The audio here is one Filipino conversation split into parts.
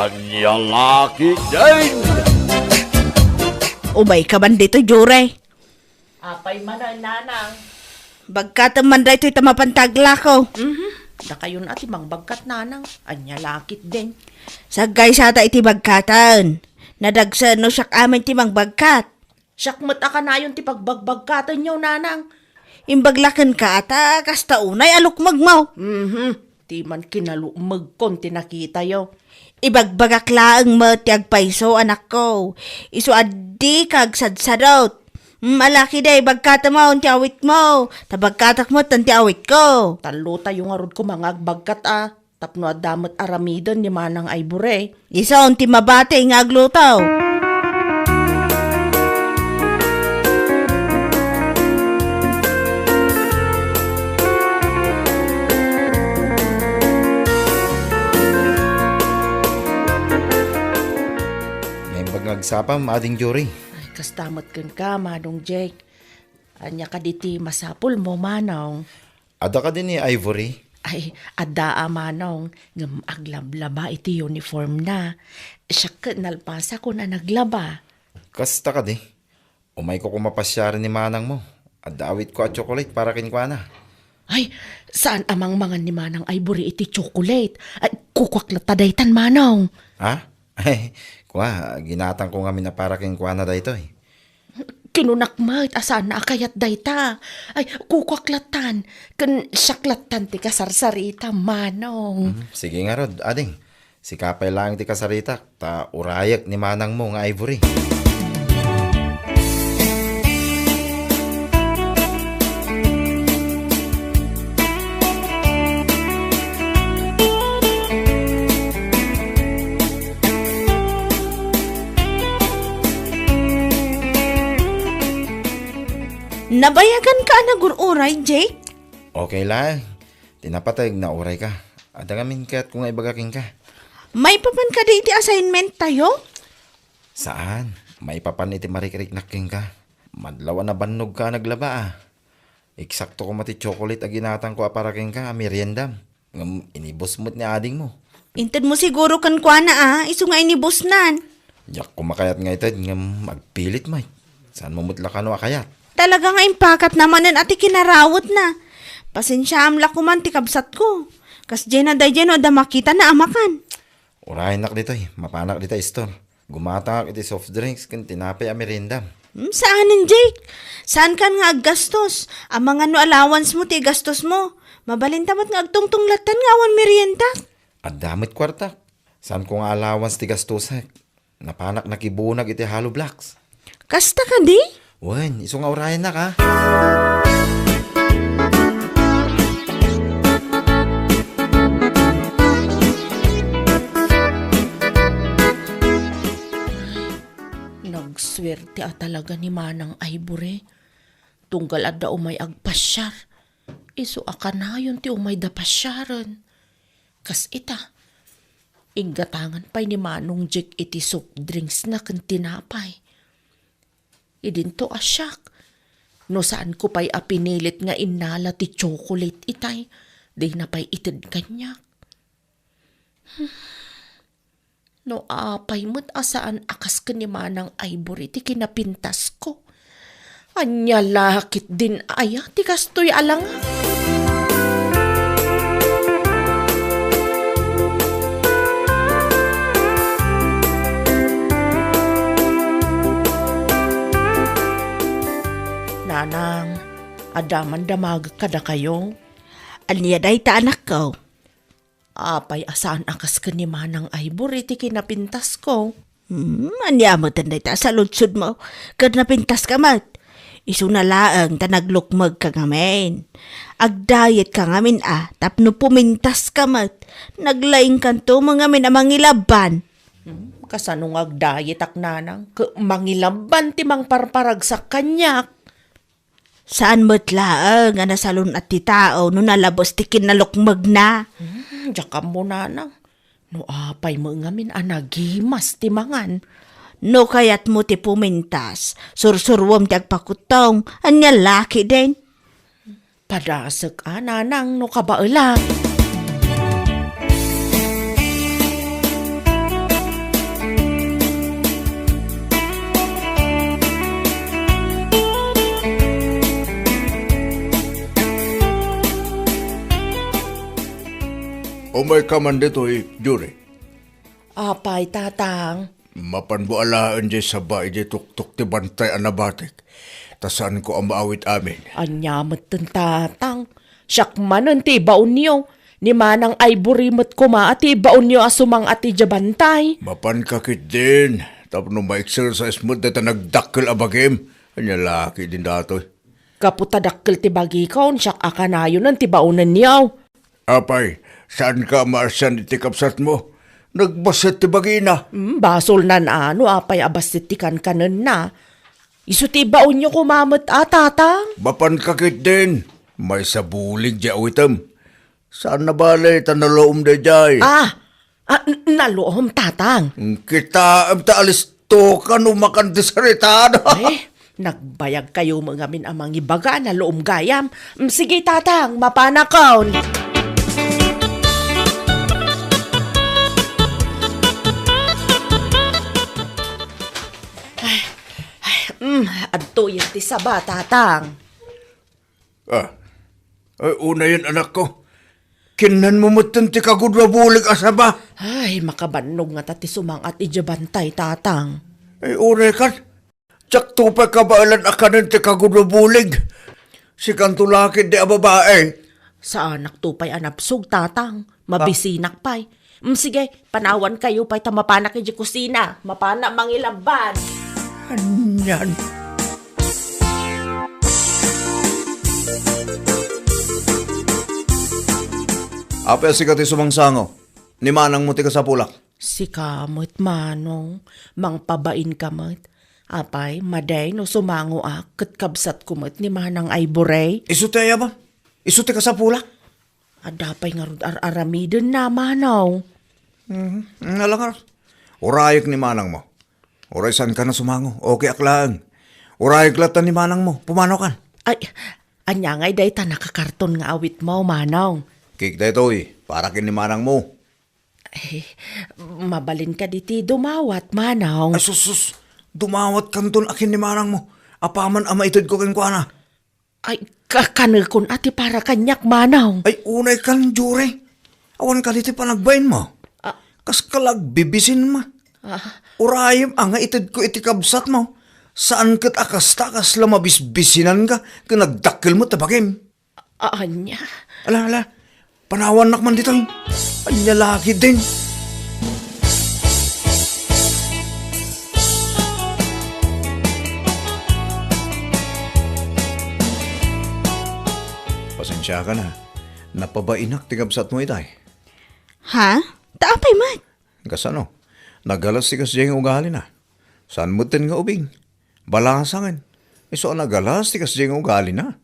Anyang laki din! Umay ka man dito, Jure. Apay man ang nanang. Bagkat man dito ito mapantagla ko. Da kayo na ati mang bagkat nanang. Anya lakit din. Sagay sa iti bagkatan. Nadagsa no siyak amin ti mang bagkat. Siyak mata na yun ti pagbagbagkatan nyo nanang. Imbaglakan ka ata, kasta unay alukmag mo. Ti man kinalumag kon tinakita yo. Ibagbagak laang mo ti agpaiso anak ko. Isu addi kag sadsadot. Malaki day bagkata mo ti awit mo. Tabagkatak mo ti awit ko. Talo tayo nga rod ko mga agbagkat Tapno adamot aramidon ni manang ay bure. Isa ti mabate nga aglutaw. May bagsapam, ading Jory. Ay, kastamot ka, manong Jake. Anya ka diti masapul mo, manong. Ada ka din ni Ivory. Ay, ada manong. Ngam aglablaba iti uniform na. Siya ka nalpasa ko na naglaba. Kasta ka di. Umay ko kumapasyaran ni manang mo. Adawit ko at chocolate para kinkwana. Ay, saan amang mga ni manang Ivory iti chocolate? Ay, kukwaklatadaytan, manong. Ha? Ay, ginatang ko nga na para kinkwana da ito eh. Kinunakmat, asaan na akayat dayta. Ay, kukwaklatan. Kan syaklatan ti kasarsarita, manong. Sige nga rod, ading. Si kapay lang ti kasarita, ta urayak ni manang mo nga Ivory. Nabayagan ka na gururay, Jake? Okay lang. Tinapatay na uray ka. Ada ngamin ka't kung ibagaking ka. May papan ka di iti assignment tayo? Saan? May papan iti marikirik naking ka. Madlawan na bannog ka naglaba Eksakto ko mati chocolate aginatang ko aparaking ka, meriendam. Ngam inibos mo't ni ading mo. Intad mo siguro kan kwa na iso nga inibusnan. Yak kumakayat nga itad, ngam magpilit may. Saan mo mutla ka no akayat? Talaga nga impakat naman at kinarawot na. Pasensya amla ko man tikabsat ko. Kas dyan na dyan o da makita na amakan. Urahin nak dito mapanak dito store. Gumatang iti soft drinks kan tinapay a meriendam. Saanin, Jake? Saan kan nga aggastos? Ang mga no allowance mo ti gastos mo. Mabalintamat nga agtungtunglatan nga awan merienda. At damit kwarta. Saan ko nga allowance ti gastosak? Napanak nakibunag iti hollow blocks. Kasta ka di? Wen, iso nga urahin na ka. Nagswerte talaga ni manang Ivory. Tunggal adda umay agpasyar. Isu akanayon ti umay da pasyaran. Kas ita. Inggatangan pa'y ni manong Jake iti soft drinks na kan tinapay. Idinto asyak. No saan ko pa'y apinilit nga inala ti chocolate itay. Di na pa'y itid kanyak. No apay mo't asaan akas ka ni manang Ivory ti kinapintas ko. Anya lakit din aya ti kastoy alang. Nanang, adaman damag kada kayo. Anya day ta anak ko. Apay asaan akas ka ni manang Ivory ti kinapintas ko. Anya mo tanday ta sa lutsud mo. Kad napintas ka mat. Isu na laang ta naglukmag ka ngamin. Agdayet ka ngamin tapno pumintas ka mat. Naglaing kanto mga min amang ilaban. Kasanong agdayet ak nanang. Mangilaban ti mang parparag sa kanyak. Saan mo't laang nga nasalon at ti tao no nalabos ti kinalukmag na. Diyan mo nanang. No apay mo ngamin anagimas ti mangan. No kayat mo ti pumintas, sursurwam ti agpakutong, anya laki din. Padasag nanang no kabaela. Umay ka man dito Jure. Apay, tatang. Mapanbualaan di sa bae di tuktok ti bantay anabatik. Tasan ko ang maawit amin. Anyamat ten tatang. Siyak manan ti baon niyo. Ni manang Ivory mat kuma ati baon niyo asumang ati jabantay. Mapan kakit din. Tapno ma-exercise mo dito nagdakkel abagim. Anya laki din datoy. Kaputadakkel ti bagi kaon siyak akanayon ng ti baonan niyaw. Apay, saan ka maarsan iti kapsat mo? Nagbasit ti bagina. Basol nan ano apay abastitikan kanan na. Isu ti baon niyo kumamot tatang. Mapan kakit din. May sabulig di awitam. Saan na balay tanaloom de jay? Naloom tatang. Kita am taalisto ka numakan di saritada. Nagbayag kayo mga min amang ibaga na loom gayam. Sige tatang, mapanakaon. Adto yung ti saba tatang. Ay, una yun anak ko. Kinan mo mutan ti kagudwa bulig asaba. Ay, makabannog nga tati sumang at ijabantay tatang. Ay, una kan. Tsak tupay kabailan akanan ti kagudwa bulig. Si kantulakid di ababae. Sa anak tupay anapsog tatang. Mabisinak pay. Sige, panawan kayo pay tamapanak di kusina. Mapana mangilaban. Anyan. Apel si kati sumangsango. Ni manang mo ti ka sa pulak. Si kamot manong. Mangpabain kamot. Apay, maday no sumango ket kabsat kumot ni manang Ivory. Isu ti aya ba? Isu ti ka sa pulak? Adapay nga rod aramiden na manaw. Nalangar. Urayik ni manang mo. Uray san ka na sumango. Okay aklaan. Urayik latan ni manang mo. Pumano kan? Ay, anya ngay day ta nakakarton nga awit mo manaw. Kik da ito para kin ni manang mo. Mabalin ka diti dumawat manaw. Ay sus. Dumawat kanton akin ni manang mo. Apaman ama itod ko kin kuana. Ay, kakanil kun ati para kanyak manaw. Ay unay kan jure. Awan ka diti panagbayin mo. Kas kalag bibisin ma. Urayim ang itod ko iti kabsat mo. Saan kat akas takas lamabisbisinan ka kung nagdakil mo tabagim. Anya? Ala. Panawan nakman dito. Anya laki din. Pasensya ka na. Napabainak ti kabsat mo itay. Ha? Taapay man. Kasano? Nagalas ti kas diyang ugali na. Saan mo tin nga ubing? Balasangan. So nagalas ti kas diyang ugali na.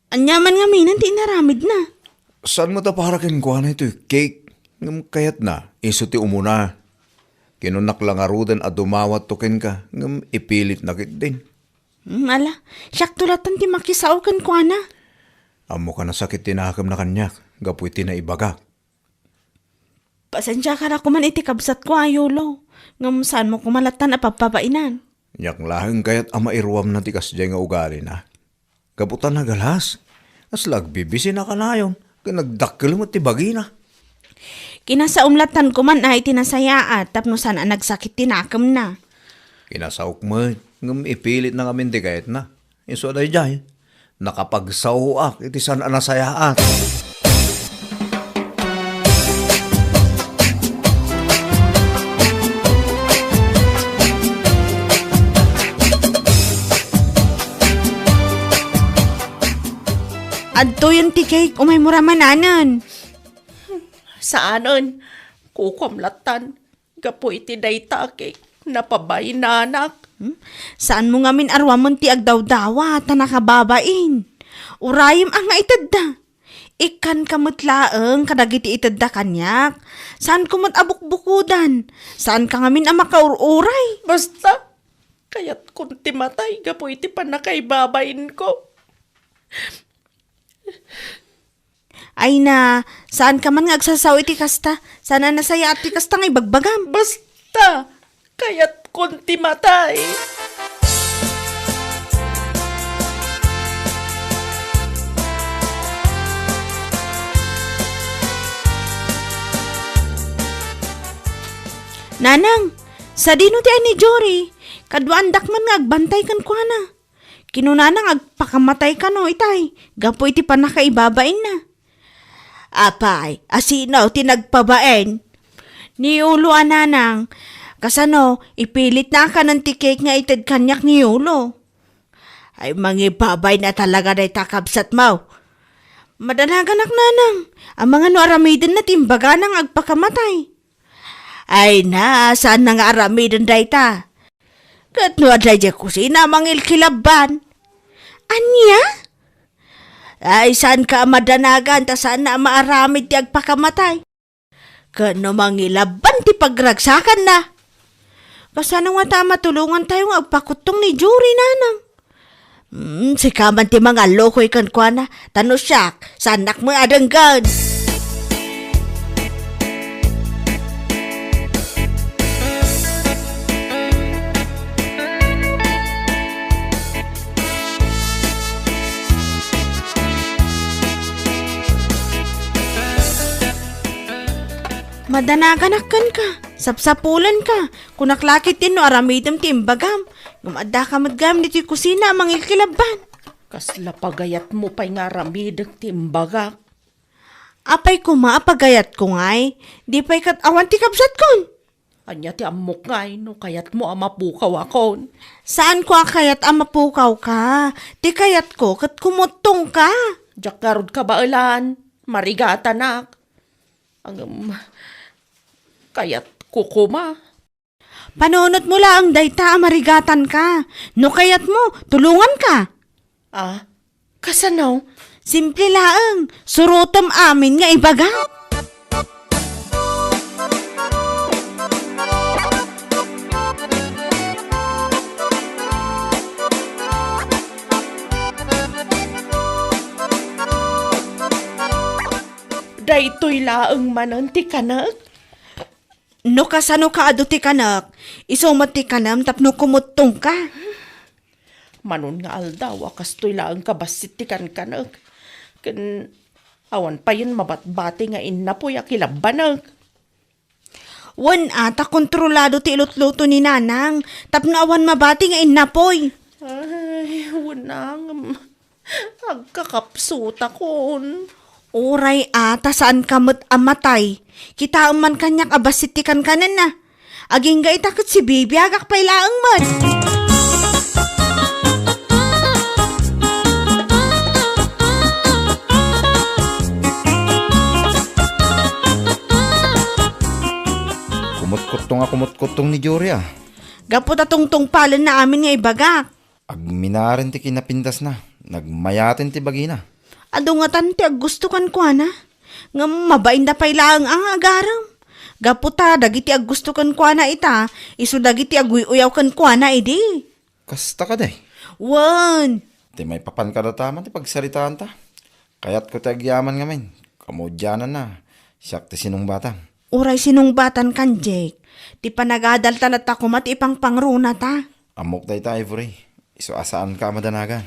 Anyaman nga minan di naramid na. Saan mo ta parakin kuha na ito? Cake. Ngam kayat na. Iso ti umuna. Kinunak lang arudan at dumawat tukin ka. Ngam ipilit nakit din. Ala, siyak tulatan ti makisaukan ko na. Amo ka na sakit tinakam na kanyak. Gapuy tinaibaga. Pasensya ka na kuman iti kabsat ko ayolo. Ngam saan mo kumalatan na papapainan. Yak laheng kayat ama iruam na tikas dyan nga ugali na. Gaputan na galas. As lagbibisi na ka na yun. Nagdakil mo ti bagi na. Kinasaumlatan ko man ay tinasaya at tapno sana nagsakit tinakam na. Kinasauk mo. Ngam ipilit na kami di kayat na. Iso day jay. Nakapagsahuak iti sana nasayaat. Adto yung tikay umay muramananan. Saanon? Kukumlatan. Gapo iti dayta kay napabay na anak. Saan mo nga min arwamon ti agdawdawa ta nakababain? Urayim ang nga itadda. Ikan kamutlaeng kadagiti itadda kanyak. Saan kumot abukbukudan? Saan ka nga min ang makaururay? Basta, kaya't kung timatay, gapo iti panakaibabain ko. Ay na, saan ka man nga agsasaw iti kasta? Sana nasaya at ti kasta nga ibagbagam. Basta, kaya't kung timatay. Nanang, sa dino ti ay ni Jory, kadwandak man nga agbantay kan kwa na. Kinunanang agpakamatay ka no itay, gapo iti pa nakaibabain na. Apay, asinaw tinagpabain. Ni ulo ananang, kasano, ipilit na ka ng tikik nga itad kanyak ni ulo. Ay mangibabay na talaga na itakabsat mo. Madanaganak nanang, ang mga no aramidin na timbaga nang agpakamatay. Ay na, saan na nga aramidin da ita? Kat no aday di kusina mangil kilaban. Anya? Ay saan ka madanagan ta saan na maaramid di agpakamatay? Kano mangilaban ti pagragsakan na. Kasano nga ta matulungan tayo nga agpakutong ni Jory nanang. Si kaman ti mga lokoy kan kwa na, tano siyak, sanak mo adanggan. Madanaganakan ka, sapsapulan ka, kunaklakit din no aramidam timbagam, gumadda ka madgam dito kusina mangil kilaban. Kasla pagayat mo pa'y nga ramidang timbagak. Apay ko maapagayat ko ngay, di pa'y katawa ti kabsat kon. Anya ti amok ngay no kayat mo amapukaw akon. Saan ko kayat amapukaw ka? Di kayat ko kat kumutong ka. Diyak garod ka ba ulan? Marigata nak. Kayat kukuma. Panunot mo lang dayta marigatan ka. No kayat mo, tulungan ka. Ah, kasanaw? Simple laang, surutom amin nga ibaga. Daytoy laang mananti kanak. No kasano ka aduti kanak, isumati kanam tapno kumutong ka. Manon nga aldaw, kastoy laang kabasit ti kanak. Kan awan pa yun mabatbati nga inapoy akilabanag. Wan ata kontrolado ti ilutluto ni nanang, tapno awan mabati nga inapoy. Ay, wanang agkakapsuta kon. Uray ata saan kamot amatay, kita man kanyak abasitikan kanan na. Aging ga itakot si Bibi agak pailaang man. Kumut-kutong ni Jory ah. Gapot atong palan na amin nga ibagak. Agminarin ti kinapintas na. Nagmayatin ti bagina. Ado nga tanti ag gusto kan kwa na. Nga mabain da pailaang ang agaram. Gaputa dagiti ag gusto kan kwa na ita, iso dagiti ag uyaw kan kwa na idi. Kasta ka day. Wan. Ti may papan ka na tama ti pagsaritaan ta. Kayat ko ti agyaman nga men. Kamudyanan na. Siyak ti sinong batang. Uray sinungbatan kan Jake. Ti panagadal talat ako mati ipang pangruna ta. Amok day ta Ivory. Iso asaan ka madanagan.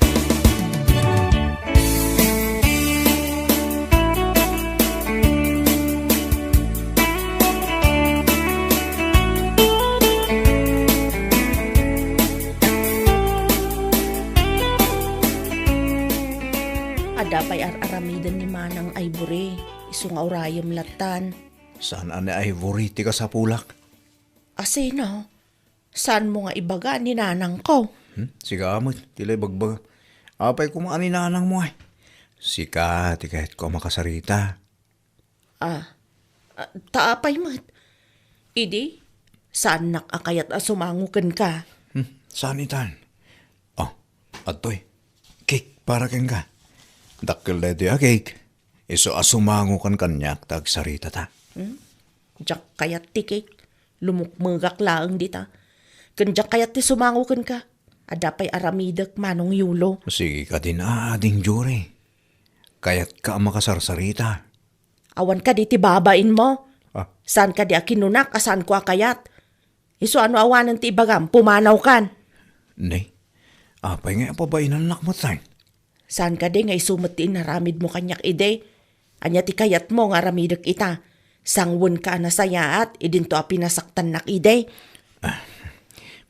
Adapay aramidan ni Manang Ivory. Iso nga urayam latan. Saan ane Ivory ti ka sa pulak? Asino? Saan mo nga ibaga ni nanang ko? Siga amot, tilay bagbag. Apay kumaan ni nanang mo ay. Sika, ti kahit ko makasarita. Taapay mat. Idi, saan nakakayat asumangukan ka? Saan itan? Oh, atoy. Cake para ken ka. Dakkel na di cake. Iso asumango kan kanyak tag sarita ta. Diyak kayat ti cake. Lumukmagak laang dita. Kandiyak kayat ti sumangukan ka. Adapay aramidak manong yulo. Sige ka din ading Jory. Kayat ka makasarsarita. Awan ka di ti babain mo. Ah. Saan ka di akinunak, saan ko akayat. Iso ano awanan ti ibagam, pumanaw kan. Nay, apay nga pabainan nakmatay. Saan ka di nga isumat ti inaramid mo kanyak ide. Anya ti kayat mo nga ramidak ita. Sangwon ka na sayaat, idin to a pinasaktan nak ide.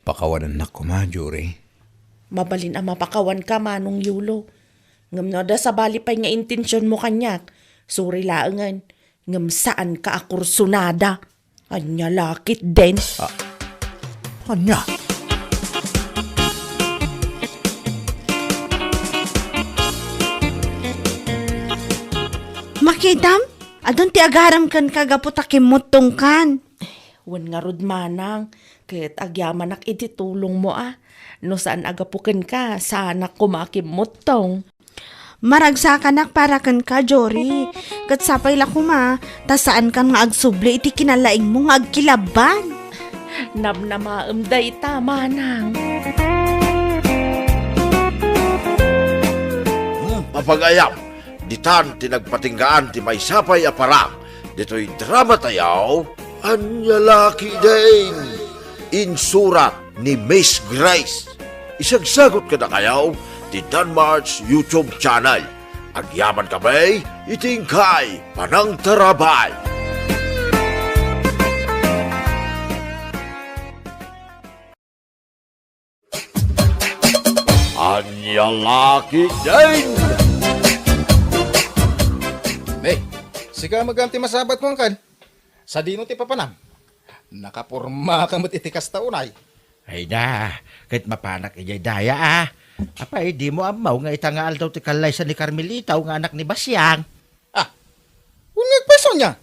Pakawanan na ko ma, Jure. Mabalin ang mapakawan ka manong yulo. Ngam no da sa bali pa'y nga intensyon mo kanyak. Suri laangan, ngam saan ka akursunada. Anya lakit din. Anya? Makidam, adon ti agaram kan kagaputa kimutong kan. Wan nga rod manang, kahit agyaman ak iti tulong mo No saan agapuken ka, sana kumakimot tong. Maragsa ka nak para kan ka, Jory. Kat sapay la kuma, tas saan kan nga agsubli iti kinalaing mo nga agkilaban. Namnamaamday ta, manang. Mapagayam, ditan tinagpatinggaan ti may sapay aparam, dito'y drama tayaw, anyalaki din. Insura ni Miss Grace. Isagsagot ka na kayaw, ti Danmar's YouTube channel. Agyaman kami, itingkay, panang tarabay. Anyalaki din. May, siga maganti masabat mo kan. Sa dino ti papanam. Nakapurma ka mo't itikas taunay. Ay da, kahit mapanak ijay daya Apay, di mo amaw nga itangaal daw ti kalay sa ni Carmelita nga anak ni Basyang. Unyag peso niya.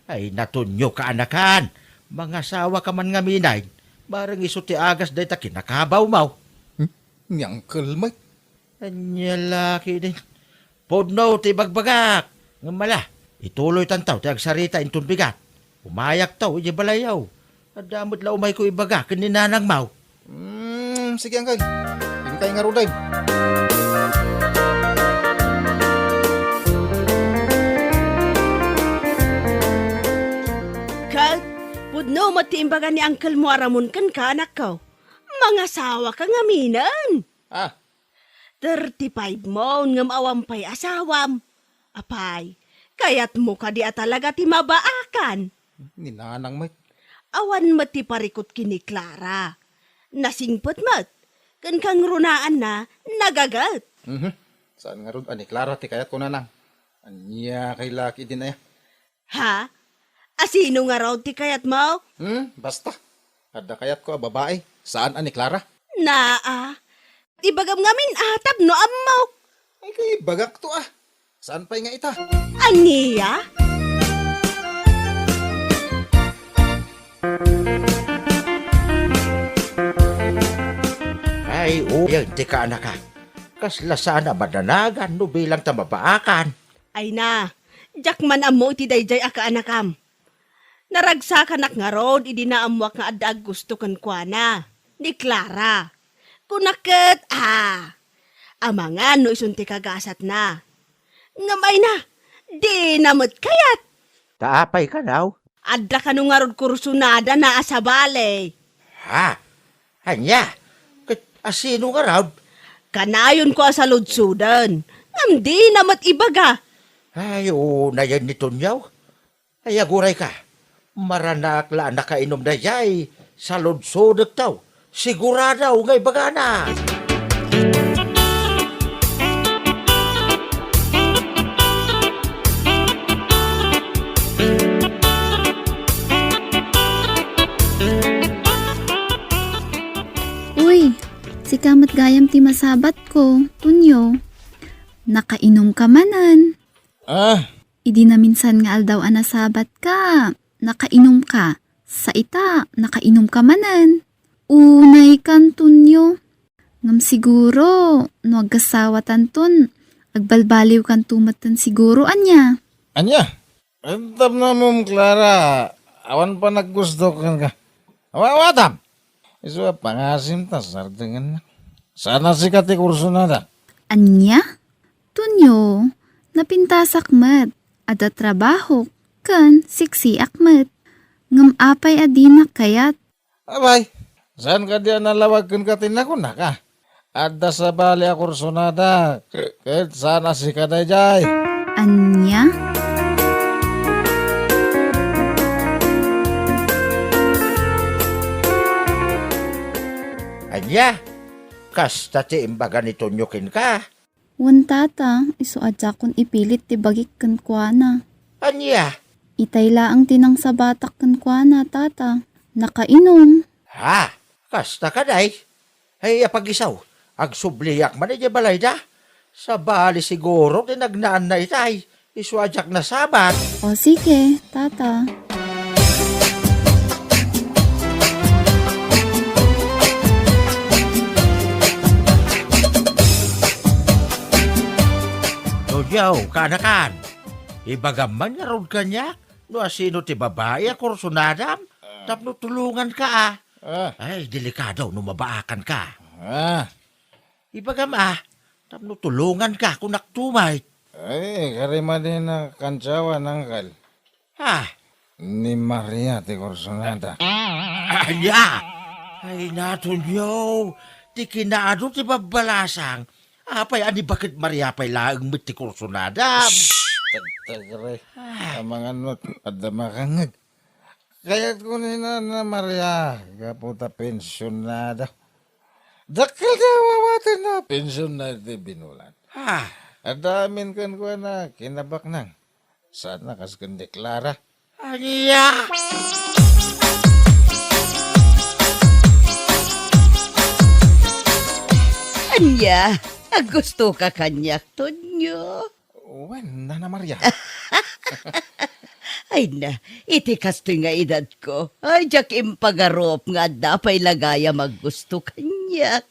Ay, natunyo ka anakan. Mga sawa ka man nga minay. Barang iso ti agas day ta kinakabaw maw. Niyang kalmay. Anya laki din. Podno ti bagbagak. Nga mala, ituloy tantaw ti agsarita intun bigat. Umayak taw, iji balayaw. Adamot la umay ko ibaga, kininanang maw. Sige angkal. Hintay nga ruday. Kat, pudno matiimbaga ni Uncle mo aramon kan ka, anak ko. Mga sawa ka nga minan. 35 mo, ngam awampay asawam. Apay, kayat mo ka di talaga ti mabaakan. Ninanang may. Awan mati parikot kini Clara. Nasingpot mat. Kan kang runaan na, nagagat. Saan nga rud ani Clara ti kayat ko nanang. Anya kay laki din na ya. Ha? Asino nga raw ti kayat mo? Basta. Ada kayat ko babae. Saan ani Clara? Naa. Ibagam ngamin atab no amaw. Ay kay bagak to Saan pa'y nga ita? Aniya? Ay, uyag ti ka anaka. Kasla sana madanagan no bilang tamabaakan. Ay na, jakman amo iti dayjay aka anakam. Naragsa ka nak nga rod, idinaamwak nga adag gusto kan kuana. Ni Clara. Kunaket, amangan no isunti kagasat na. Ngamay na, di namot kayat. Taapay ka daw. Adda ka nung nga rod kursunada na asabale. Ha? Anya? Asino nga raw? Kanayon ko sa lodsudan. Di namat ibaga. Ay, na yan ni Tunyaw. Ay, aguray ka. Maranak la nakainom na yay. Sa lodsodak taw. Siguradaw ngay bagana. Uy, si kamat gayam ti masabat ko, Tunyo. Nakainom ka manan. Idi na minsan nga aldaw anasabat ka. Nakainom ka. Sa ita, nakainom ka manan. Unay kan, Tunyo. Ngam siguro, no agkasawa tanton, agbalbaliw kan tumatan siguro, anya. Anya? Entam na mong Clara. Awan pa naggusto ka. Awatam. Iso pangasim ta sardengan na. Sana si kati kurso na da. Anya? Tunyo, napintasak mat. Ada trabaho, kan siksi akmat. Ngam apay adina kayat. Abay, saan ka diyan nalawag kun katin ako na ka? Ada sa bali a kurso na da. Kahit sana si kadayjay. Anya? Anya, kas ti imbaga ni Tonyokin ka. Wan tata, iso adya kon ipilit ti bagik kan kuana. Anya, Itay laang tinang sa batak kan kuana tata. Nakainom. ha, kasta ka day. Ay, apagisaw, agsubliyak man iti balay da. Sa bali siguro, tinagnaan na itay. Iswadyak na sabat. O sige, tata. Tonyaw, kanakan. Ibagaman nga ron kanya. No asino ti babae a kursunadam. Tapno tulungan ka Ay, delikado no mabaakan ka. Ibagam tapno tulungan ka kung naktumay. Ay, karima din na kantsawa nangkal. Ha? Ni Maria ti Corsonada. Anya! Ay, natunyo. Ti kinaado ti babalasang. Apay, ani bakit Maria pa'y laang mit ti kursunadam? Tagaray. Amangan mo at damakangag. Kaya't ko na Maria. Kaputa pensyonada. Dakil ka wawatan na pensyonada ti binulan. Ha? At damin kan ko na kinabak nang. Sana kas kan deklara. Anya! Anya, gusto ka kanyak, Tonyo. Wen, Nana Maria. Ay na, iti kastoy nga edad ko. Ay, jak impagarop nga dapay lagaya maggusto kanyak.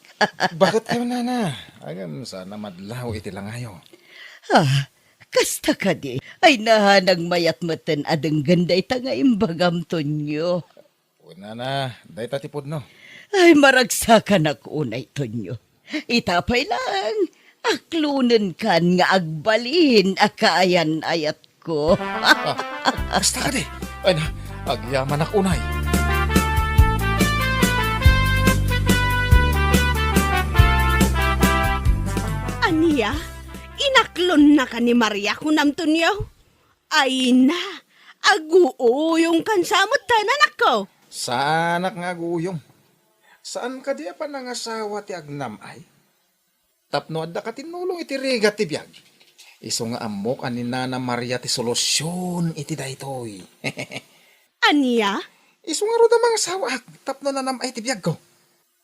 Bakit kayo, Nana? Agan, sana madlaw iti lang ayo. Kasta ka di. Ay nahanag mayat matan adang ganda ita nga imbagam, Tonyo. O, Nana, day tatipod no. Ay, maragsakan ako unay, Tonyo. Itapay lang. Aklunan kan nga agbalin akaayan ayat ko. Basta ka di. Ay na, agyaman ako unay. Aniya, inaklon na ka ni Maria kunam Tonyo. Ay na, aguo yung kansamot tanan ako. Saanak nga guyong. Saan ka di pa nangasawa ti agnam ay? Tapno adda ka tinulong iti rigat ti biyag. Iso nga amok ani Nana Maria ti solusyon iti daytoy. Aniya, Iso nga roda mga asawa tapno na nam ay ti biyag ko.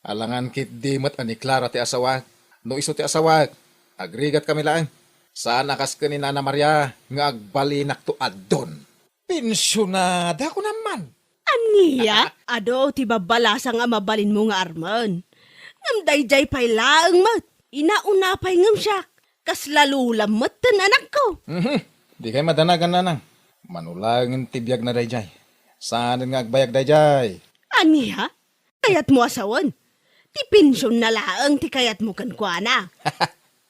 Alangan kit dimot ani Clara ti asawa. No iso ti asawa, agrigat kami lang. Saan akas ka ni Nana Maria nga agbalinak to addon. Pensyonada ko naman. aniya, ado ti babalasa nga mabalin mo nga arman. Ngam dayjay pay laang mat, inauna pay ngam siya. Kas lalulam mat anak ko. Di kayo madanagan na nang. Manulangin tibiyag na dayjay. Saan nga agbayag dayjay? Aniya, kayat mo asawan. Ti pensyon na laang ti kayat mo kankwana.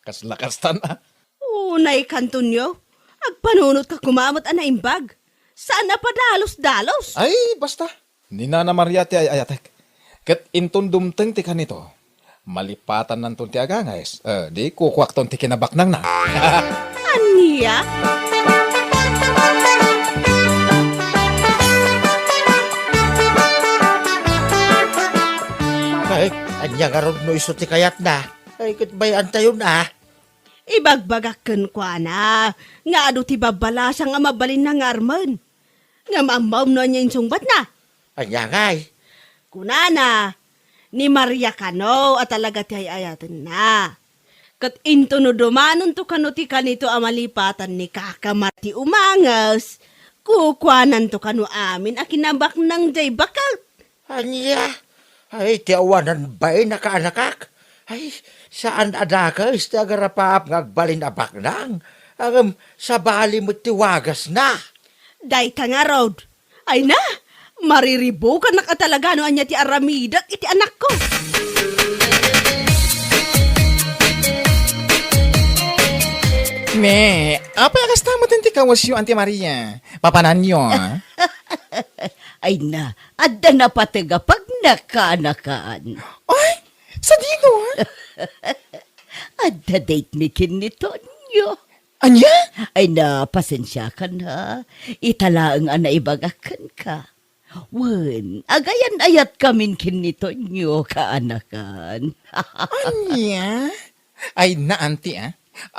Kaslakastan na. Unay kantunyo, agpanunot ka kumamot ana imbag. Saan na padalos-dalos? Ay, basta. Ni Nana Maria ti ay ayatek. Kat inton dumteng ti kanito. Malipatan nanton ti agangayes. Di kukwak ton ti kinabaknang na. Aniya? Ay, anya nga ron no iso ti kayat na. Ay, kitbayan tayo na. Ibagbagakan kwa na. Nga ado ti babalasa nga mabalin na nga arman. Nga mamaw no niya yung sungbat na. Anya ngay. Kunana, ni Maria kano at talaga ti ayatan na. Kat into no dumanon to kano ti kanito amalipatan ni kakamati umangas. Kukwanan to kano amin a kinabak ng jay bakal. Anya. Ay, ti awanan ba'y nakaanakak? Ay, saan adaka is ti agarapap ngagbalin abak nang? Ang sa bali mo tiwagas na. Day ka nga, Rod. Ay na, mariribo ka na katalaga no anya ti aramidak iti anak ko. Me, apa yung kastama din ti kawas yung Auntie Maria? Papanan nyo, Ay na, adda na patiga pag nakanakaan. Ay, sa dino, ha? Adda date ni kinito nyo. Anya? Ay na, pasensya ka na. Italaang ana ibagakan ka. Wen, agayan ayat kamin kinito nyo kaanakan. Anya? Ay na, auntie, ah.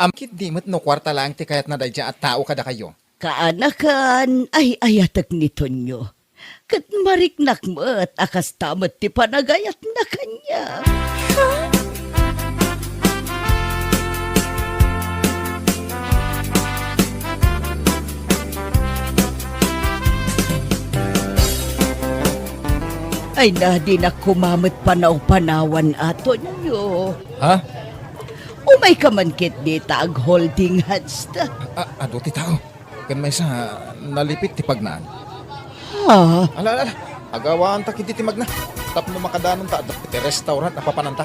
Kit di mo't no kwarta lang ti kayat na dayja at tao kada kayo. Kaanakan ay ayatag nito nyo. Kat mariknak mo at akas tamat ti panagayat na kanya. Ay na di na kumamit panaw-panawan ato nyo. Ha? Umay ka man kit di tag holding hands ta. Ado ti tao. Kan may sa nalipit ti pagnaan. Ha? Ala. Agawaan ta kiti ti magna. Tapno makadanon ta ti restaurant na papananta.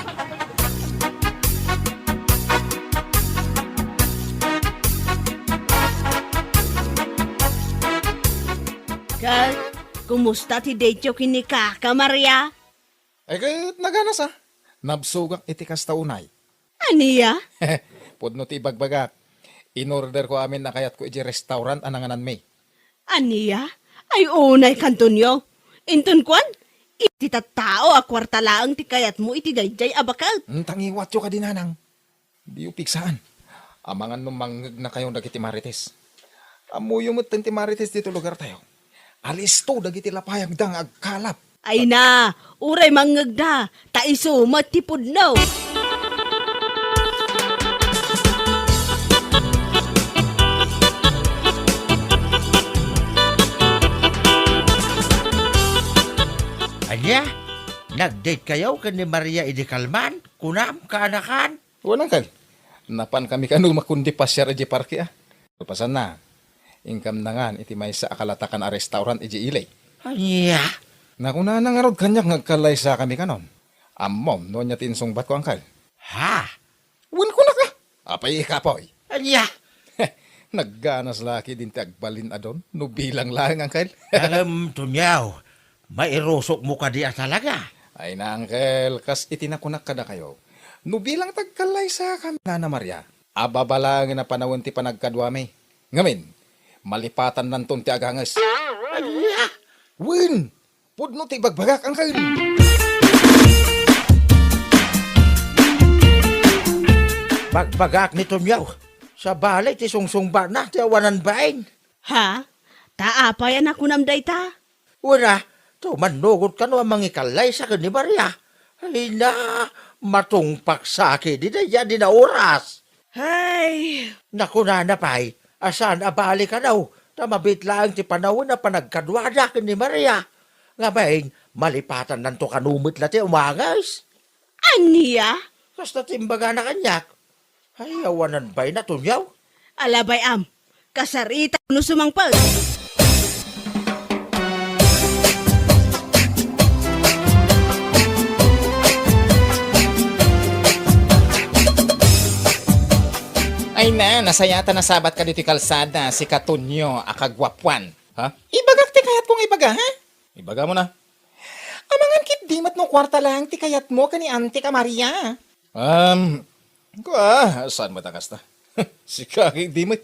Kag, kumusta ti Dejo kini Kaka Maria? Ay kayat naganas ah. Nabsugak iti kastaunay. Aniya? Pudno ti bagbagak. In-order ko amin na kayat ko iti restaurant ananganan may. Aniya? Ay unay kantonyo. Inton kwan? Iti tattao a kwarta laang ti kayat mo iti dayjay abakat. Tangiwat yo ka dinanang. Di yo piksaan. Amangan nung manggag na kayong dagiti marites. Amuyo mo ti marites dito lugar tayo. Alisto dagiti lapayag dang agkalap. Ay na, uray manggagda, taiso matipod no. Anya, nag-date kayo kan ni Maria Idikalman? Kunam, kaanakan? Walang kal. Napan kami kanu makundi pasyar iji parke ah. Lupasan na. Ingkam nangan iti may sa akalatakan a restaurant iji ilay. Anya, Nakuna na nga rod kanyak ngagkalay sa kami kanon. Amom, no niya tinsong bat ko angkal. ha? Win ko na ka. Apay ikapoy. Anya, Nagganas laki din ti agbalin adon. No bilang lang angkal. alam tunyaw, mairusok mo ka diya talaga. Ay na angkel, kas itinakunak kada kayo. No bilang tagkalay sa kami na Maria. Ababalangin na panawon ti panagkadwami. Ngamin, malipatan nanton ti agangas. Win! Pudno ti bagbagak angkel. Bagbagak ni tunyaw, sa balay ti sungsungba na ti awanan bain. Ha? Taapayan ako namday ta. Wala, to manugot ka no ang mangikalay sa ni Maria. Ay na, matungpak sa akin, di na yan, di na oras. Ay, Naku na pay, asan abali ka daw, na mabitlaan ti panahon na panagkadwada ka ni Maria. Nga bain, malipatan nanto kanumit la ti umangas. aniya? Kas na timbaga na kanyak. Ay, awanan ba'y na tunyaw? Alabay am, kasarita no sumangpag. Ay na, nasayata na sabat ka dito kalsada si Katunyo akagwapwan. Ha? Ibagak ti kayat kong ibaga, ha? Ibaga mo na. Amangan kit di mat no kwarta lang ti kayat mo kani Auntie ka Maria. Saan mo ta kasta? Si Kaki di mat.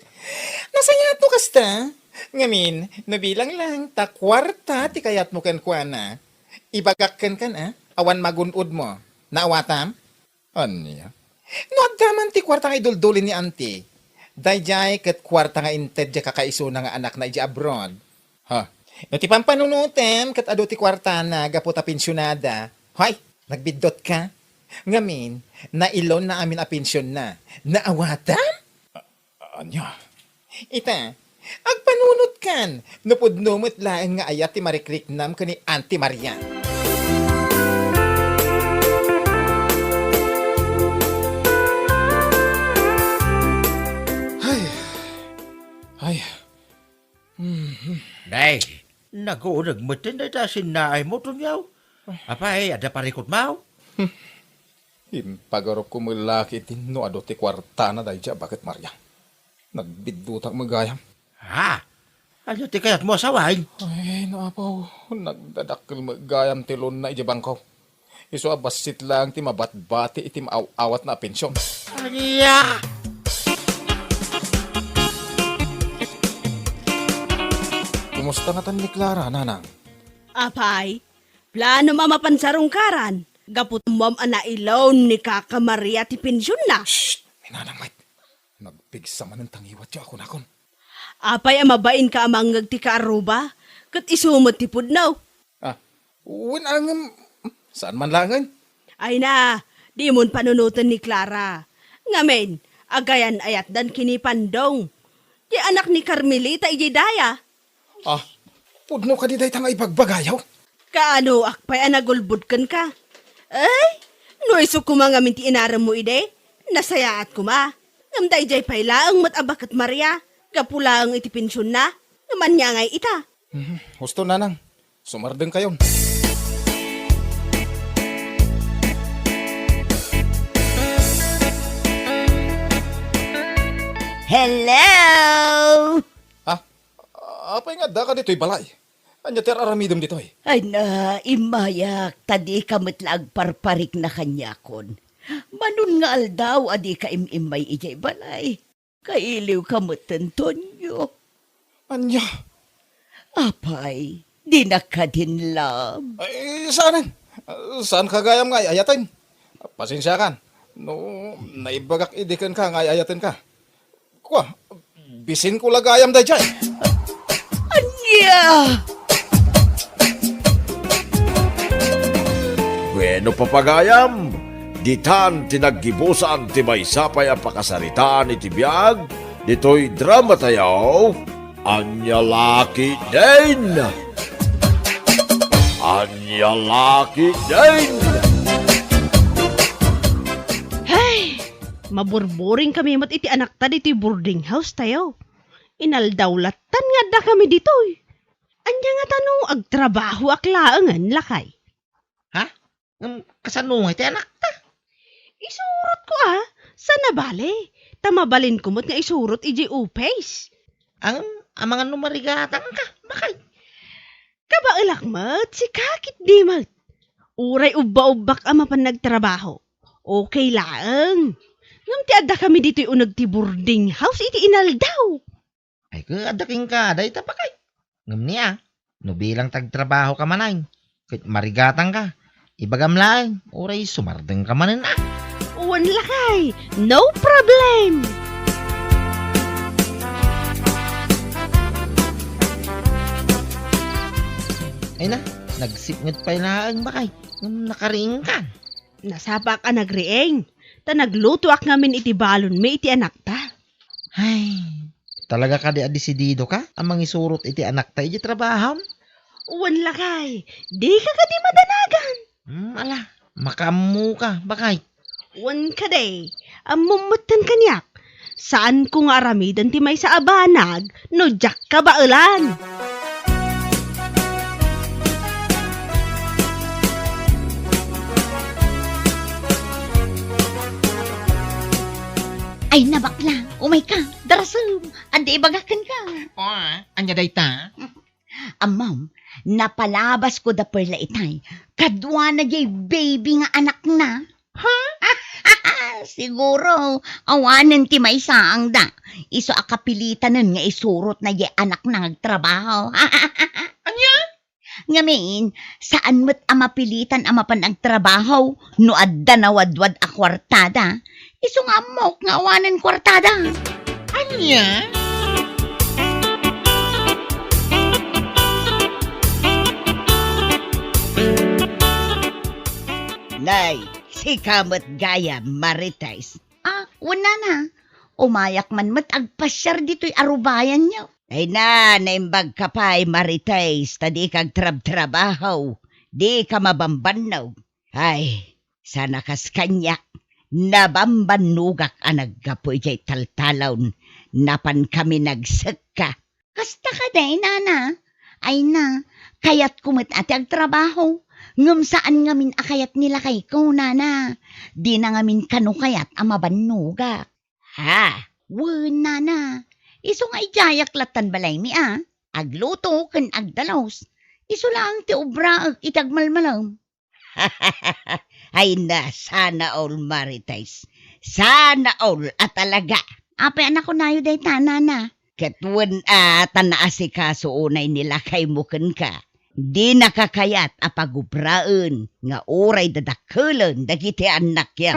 Nasayato kasta. Ngamin, nabilang lang ta kwarta ti kayat mo kan kuana. Ibagak kan ha? Awan magunod mo. Naawatam? Anya? No, agdaman ti kwarta nga iduldulin ni Auntie. Dayjay kat kwarta nga inted ja kakaiso na nga anak na ija abroad. Ha? No, ti pampanunutem kat ado ti kwarta na gaputa pensyonada. Hoy, nagbidot ka? Ngamin, nailon na amin a pensyon na. Naawatam? Anya? Ita, agpanunot kan. Napudnumot laeng nga ayat ti marikriknam ka ni Auntie Maria. Ay. Nay, naguunag mo tin na ta sinay mo tunyaw. Apay, ada parikot mau. Pagorok ko mulaki tin no ado ti kwarta na dayja bakit Maria? Nagbidutang magayam. Ha? Ano ti kayat mo asaway? Ay, naapaw. Nagdadakil magayam ti lon na ijabang ko. Iso abasit lang ti mabatbati iti awat na pensyon. Anya! Kumusta nga tan ni Clara, nanang? Apay, plano mamapansarong karan. Gapot mom ana ilaw ni Kaka Maria ti pensyon na. Shh! Ninanang Mike. Nagpigsa man ng tangiwat yo ako nakon. Apay amabain ka amangag ti kaaruba. Kat isumot ti pudnaw. Saan man langan? Ay na, di mon panunutan ni Clara. Ngamen, agayan ayat dan kinipandong. Di anak ni Carmelita ijidaya. Pudno ka di day tanga ibagbagayaw. Kaano akpay anagulbudkan ka? Ay, no iso kumangamin ti inaram mo ide. Nasayaat ko ma. Ngamday jay payla ang matabakat Maria. Kapula ang itipensyon na. Naman niya ngay ita. Husto nanang. Sumardeng kayon. Hello! Apay nga da ka dito'y balay. Anya ter aramidom dito'y. Ay na, imayak, tadi ka matlag parparik na kanyakon. Manon nga aldaw, adi ka imimay ijay balay. Kailiw ka matantonyo. Anya? Apay, di na ka din lam. Ay, saan? Saan ka gayam nga ayatin? Pasensya kan. No, naibagak idikan ka nga ayatin ka. Kwa, bisin ko lagayam da dyan. Anya! Bueno papagayam, ditan tinaggibusan ti may sapay ang pakasaritaan iti biyag, dito'y drama tayaw, Anya Laki din! Anya Laki din! Hey, maburburing kami mat iti anak ta dito'y boarding house tayo. Inaldawlatan nga da kami dito'y. Anya nga tanong agtrabaho aklaangan lakay. Kasanungay ti anak ta. Isurot ko sa nabali. Tamabalin kumot nga isurot iji upays. Ang mga numarigatan ka. Bakit? Kabailak mat, si kakit di mat. Uray ubba-ubbak ama pan nagtrabaho. Okay lang. Ngam ti adda kami dito'y unag ti boarding house iti inaldaw. Ay adaking ka. Day ta bakit? Ngam niya. No bilang tagtrabaho ka manay. Kahit marigatan ka. Ibagam lang. Uray sumardeng ka manin na. Uwan lakay. No problem. Ay na. Nagsipngat pa ilaan bakay. Nakaring ka. Nasapak ka nagrieng. Ta naglutuak ngamin iti balon may iti anak ta. Ay. Talaga ka di adisidido ka? Amang isurot iti anak ta iti trabaham? Uwan lakay. Di ka di madanagan. Ala. Makamu ka. Bakay? Uwan ka day. Amumutan kanyak. Saan ko nga aramidan ti may sa abanag no jak ka baulan? Ay nabakla, umay ka, darasam, andi ibagakan ka. Anya day ta? Ma'am, napalabas ko da perla itay, kadwa na jay baby nga anak na. Ha? Siguro, awanan ti may saang da. Iso akapilitan nun nga isurot na jay anak na nagtrabaho. Anya? Ngamin, saan mo't amapilitan amapan ang trabaho, no adda na wadwad a kwartada. Iso nga mo, nga awanan kwartada. Anya? Nay, si kamot gaya Marites. Wala na. Umayak man mat agpasyar dito'y arubayan niyo. Ay na, naimbag ka pa'y Marites, tadi kag trabaho. Di ka mabambanaw. Ay, sana kas kanyak. Nabambanugak ang naggapoy jay taltalon. Napan kami nagsaka. Kasta ka day, nana. Ay na, kayat kumit ati agtrabaho. Ngam saan ngamin akayat nila kay ko, nana. Di na ngamin kanukayat ang mabanugak. Ha? Wen, nana. Iso nga ijayak latan balay mi Agluto ken agdalos. Iso lang ti obra itagmalmalam. Ay na, sana all Marites. Sana all at talaga. Apay anak ko nayo day tanana. Katwan tanaasi ka so unay nila kay muken ka. Di nakakayat apagubraan nga oray dadakulan dagiti anak ya.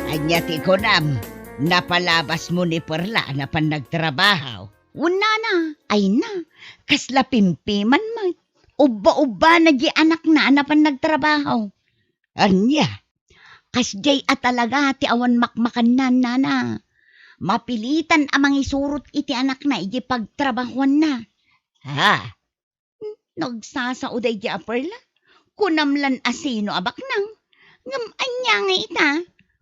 Anya ti Konam, napalabas mo ni Perla na pan nagtrabaho. Una na, ay na, kasla pimpiman mo. Uba-uba na di anak na pan nagtrabaho. Anya, Kasjay at talaga ti awan makmakan na. Mapilitan amang isurot iti anak na iti pagtrabahuan na. ha? Nagsasauday di Perla. Kunamlan asino abak nang. Ngam anya nga ita.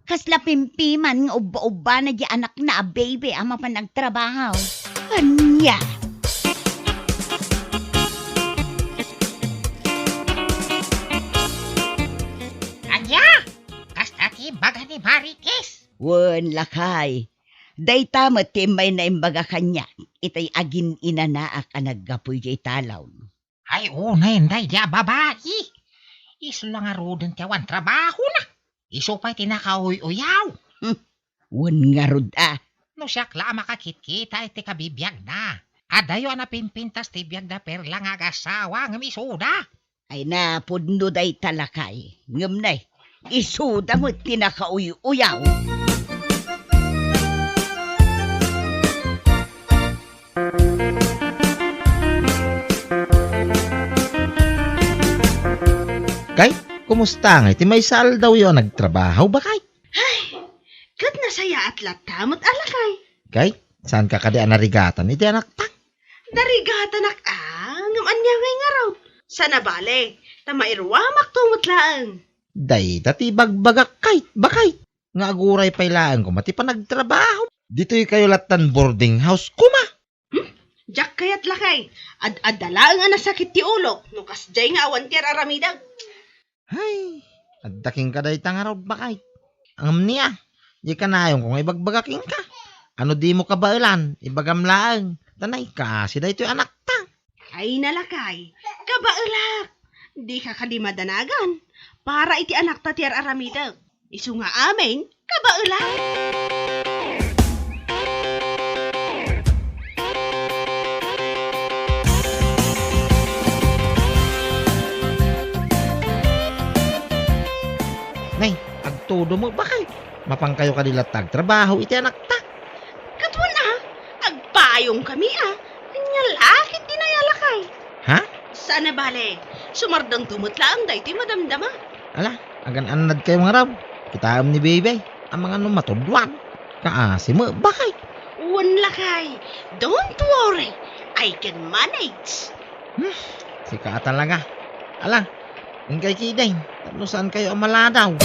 Kasla pimpiman nga uba-uba na di anak na baby ama pa nagtrabaho. Anya? Anya! Kastati baga ni Marites. Wen lakay. Dayta matimay na imbaga kanya. Itay agin inanaak ang naggapoy jay talaw. Ay unay day ya babae. Iso lang arudan tiyawan trabaho na. Iso pa'y tinakauy-uyaw. Wen nga rod No siya kla makakit-kita iti kabibiyag na. Adayo na pinpintas ti biyag na Perla nga agasawa ng isuda. Ay na pudno day talakay. Ngam nay. Isuda mo tinakauy-uyaw. Kay, kumusta nga? Iti may sal daw yun nagtrabaho ba kay? Kat nasaya at latamot alakay. Kay, saan ka kadi anarigatan? Iti anak tak. Darigatan ngam anya ngay nga raw. Sana bale, tamairwamak tumutlaan. Day, dati bagbagak kay, bakay. Nga aguray pailaan ko, mati pa nagtrabaho. Dito'y kayo latan boarding house, kuma. Jack kayat lakay. Ad-adala nga nasakit ti ulo. Nukas jay nga awan tiar aramidag. Hay, addaking ka day tangarod bakay. Ang niya, di ka na yung kung ibagbagaking ka. Ano di mo kabailan, ibagamlaan. Tanay ka, si day to'y anak ta. Ay nalakay. Kabaulak. Di ka kadimadanagan. Para iti anak ta tiar aramidag. Isu nga amin, kabaulak. Nay, agtudo mo bakay. Mapang kayo kadilatag trabaho, iti anak ta. Katwan agpayong kami Anya lakit di nayalakay. Ha? Sana bale, sumardang tumutlaang day ti madamdama. Ala, agan anad kayo nga raw. Kitaam ni baby, ang mga matudwan. Kaasi mo, bakay. Wan lakay, don't worry, I can manage. Si ka talaga. Ala, ang kay kiday, tapno saan kayo ang maladaw?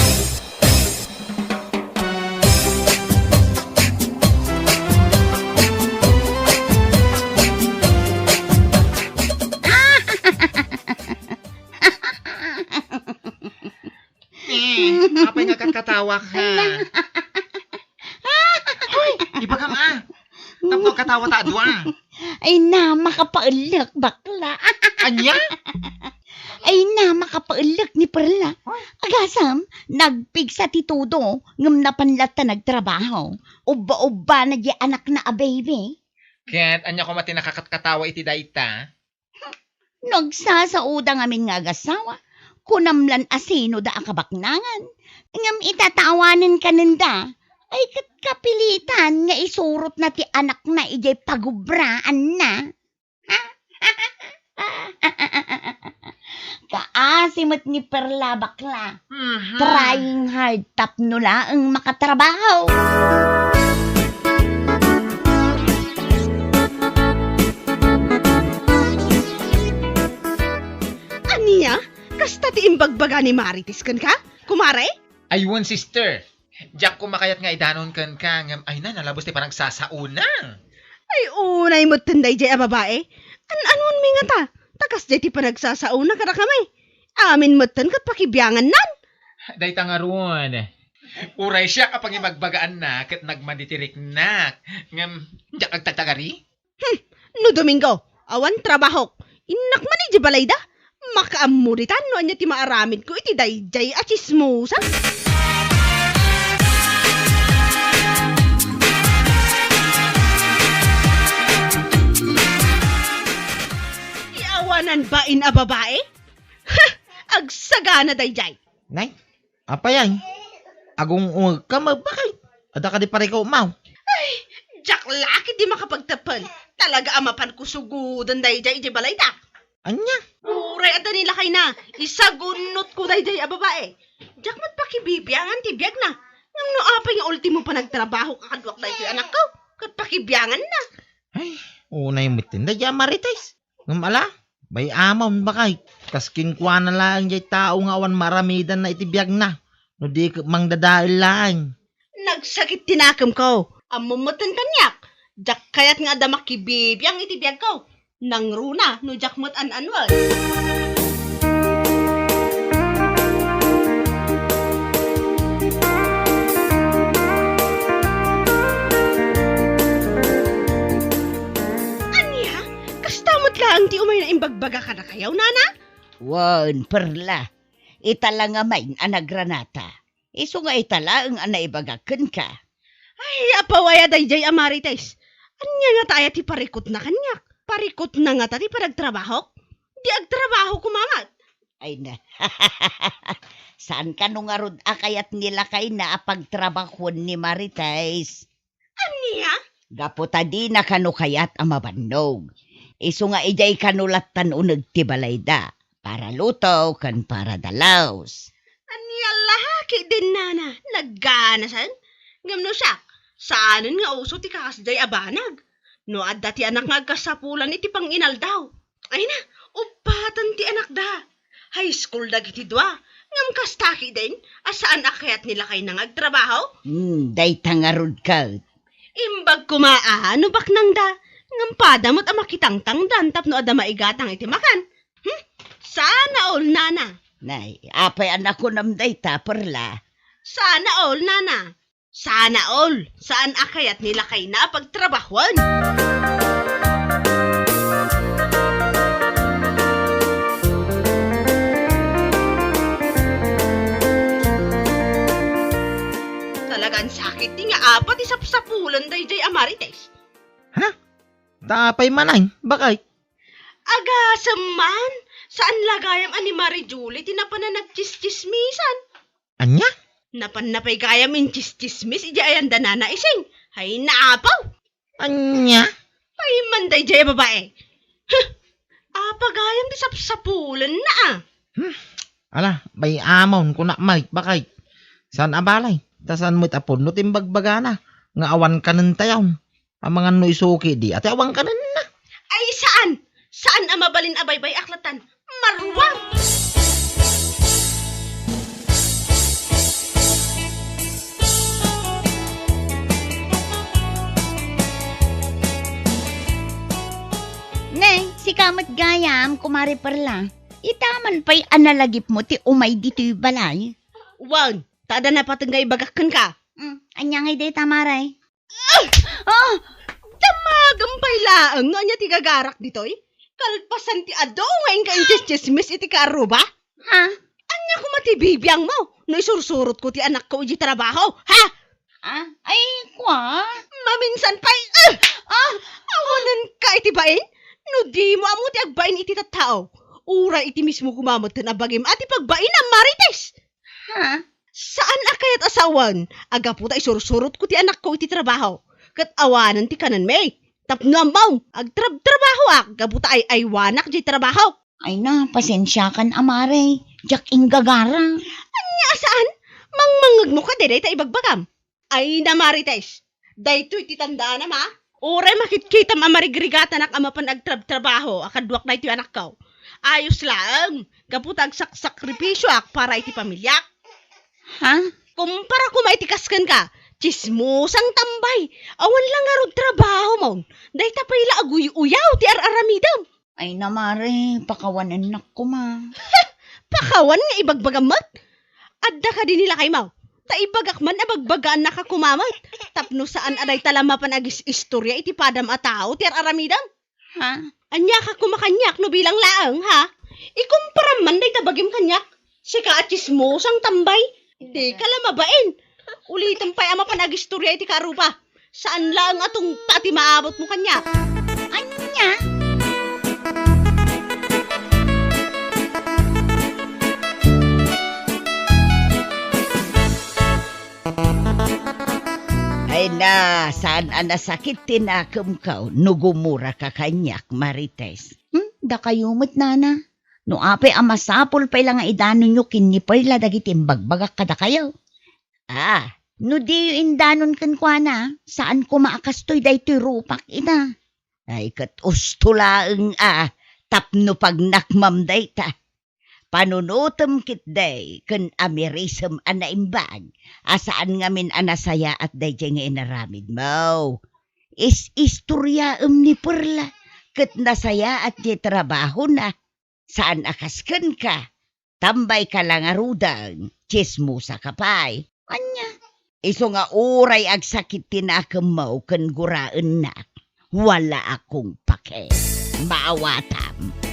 Apay nagkatawa ka. Hoy, iba ka nga. Tapno katawa ta adwa. Ay na, makapaulag bakla. Anya? Ay na, makapaulag ni Perla. Agasam, nagpigsa ti Tudo, ngam napanlat ta nagtrabaho. Uba-uba na di anak na a baby. Ket, anya ko mati nakakatawa iti dayta. Nagsasauda ngamin nga agasawa. Kunamlan asino da akabaknangan. Ngam itatawanin ka nanda. Ay kapilitan nga isurot na ti anak na ijay pagubraan na. Kaasimot ni Perla bakla. Trying hard tapno laang makatrabaho. Aniya? Kasta ti imbagbaga ni Marites kan ka? Kumare? Aywan, sister. Diyak kumakayat nga idanon kan ka. Ngam, ay na, nalabos ti parang sasauna. Ay unay mo tinday jay a babae. An-anon mi nga ta? Takas jay ti panagsasauna kada kami. Amin mo kat pakibiyangan nan. Day tangaron. Uray siya kapag imagbagaan na kat nagmanditirik na. Ngam, diyak agtatagari? No Domingo, awan trabahok. Inak man di balay da. Makaamuritan no anya ti maaramid ko iti dayjay a chismosa. Ang bain a babae? Ha! Agsagana dayjay. Nay, apa yan? Agong ungag ka magbakay. Ada ka di pare ko umaw. Jack laki di makapagtapan. Talaga amapan ko sugudan dayjay iti balay ta. Anya? Uray at nila kay na. Isagunot ko dayjay a babae. Jack mat pakibibiyangan ti biyag na. Ngam no apay nga ultimo pa nagtrabaho kakadwak na ito anak ko. Kat pakibiyangan na. Ay, unay mitinda dyan marites. Ngumala, bay amon bakay. Kaskin kwa na lang jay tao nga awan maramidan na itibiyag na. No di mang dadail lang. Nagsakit tinakam ko. Amumutan kanyak. Jack kayat nga ada makibibiyang itibiyag ko. Nang runa no jack mat an-anwal. Anya, kastamot ka ang ti umay na imbagbaga ka na kayaw, nana? Wan, perla. Itala nga main anagranata. Iso nga itala ang anaibagakan ka. Ay, apawaya dayjay amarites. Anya nga tayo ti parikot na kanyak. Parikot na nga ti paragtrabaho. Di agtrabaho kumamat. Ay na. Saan ka nung arod akayat nila kay na apagtrabahon ni Marites? Anya? Gaputa di na kanu kayat amabannog. Iso nga ijay kanulatan unag tibalayda. Para luto kan para dalaws. Anya lahaki din nana. Nagganasan. Ngamno siya. Saanan nga uso ti kakasday abanag. No adda ti anak nga kasapulan iti pang inal daw. Ay na, upatan ti anak da. High school dagiti dua. Ngam kastaki din, asaan akayat nila kay nang agtrabaho? Day tangarod ka. Imbag kumaa, no bak nang da. Ngam padamot ang makitangtang dan tapno ada maigatang iti makan. Sana all nana. Nay, apay anak ko namday ta perla. Sana all nana. Sana all. Saan akayat nila kay na pagtrabahuan? Talagang sakit di nga apat isapsapulan dayjay amarites. Tapay manay, bakay. Agasam man. Saan lagayam ani Mari Julie tinapan na nagchis-chismisan? Anya? Napan napay gayam in chis-chismis ija ayan danana ising. Hay naapaw. Anya? Ay manday jay babae. Apa gayam di sapsapulan na ah. Ala, bay amon ko na may, bakay. Saan abalay? Tasan mo't apon no timbagbaga na. Nga awan ka ng tayaw. Ang mga no isuki di at awan ka na. Ay saan? Saan ang mabalin abaybay aklatan? Maruwang! Nay, si kamat gayam, kumari perla. Itaman pa'y analagip mo ti umay dito'y balay. Wag! Tada na patunggay bagakan ka. Anyang ide tamaray. Damagang laang no anya ti gagarak ditoy. Kalpasan ti ado ngayon ka inches-chismis iti karuba? Ha? Anya ko matibibiyang mo. No isursurot ko ti anak ko iti trabaho. Ha? Ay, kwa? Maminsan pa'y, awanan ka iti bain? No di mo amo ti agbain iti tattao. Ura iti mismo kumamot na bagim at ipagbain ang marites. Ha? Saan akayat asawan? Aga po ta isursurot ko ti anak ko iti trabaho. Kat awanan ti kanan may. Tapno amaw, agtrabaho gabuta ay aywanak di trabaho. Ay na, pasensya kan amare. Jak inggagara. Anya saan? Mangmangag mo ka dire ta ibagbagam. Ay na marites. Daytoy ti tandaan na ma. Ure makikita mamarigrigat anak amapan agtrabaho akadwak na iti anak ko. Ayos lang. Gabuta agsakripisyo para iti pamilya. Ha? Kumpara kumaitikas ka. Chismosang tambay. Awan lang nga trabaho mo. Day tapayla aguy-uyaw ti ar-aramidam. Ay na mare, pakawanan na ko ma. Pakawan nga ibagbagamat. Adda ka din nila kay Mau. Ta ibagakman abagbagaan na kakumamat. Tapno saan aday talama panagis istorya iti padam a tao ti ar-aramidam. Ha? Anya ka kumakanyak no bilang laang ha. Ikumpara man day tabagim kanyak. Sika at chismosang tambay. Di ka lamabain. Ulitin pa'y ama panagistorya iti karuba. Saan lang atong tati maabot mo kanya? Anya? Ay na, saan nasakit tinakam ka? Nugumura ka kanyak, Marites. Da kayumot, nana. No apay amasapol pa lang nga idanon nyo kinipay la dagiti bagbagak kada kayo. No di yung indanon kan kwa na, saan ko maakastoy daytoy rupak ina. Ay kat ustulaeng tapno pag nakmam dayta. Panunutom kit day, kan amirisem imbag. Asaan ngamin anasaya at day nga inaramid mo. Istorya ni Perla. Kat nasaya at di trabaho na. Saan akaskan ka? Tambay ka lang arudang. Chismusa ka pa'y. Anya? Iso nga uray ag sakit tinakam mo kan guraan na. Wala akong pake. Maawatam.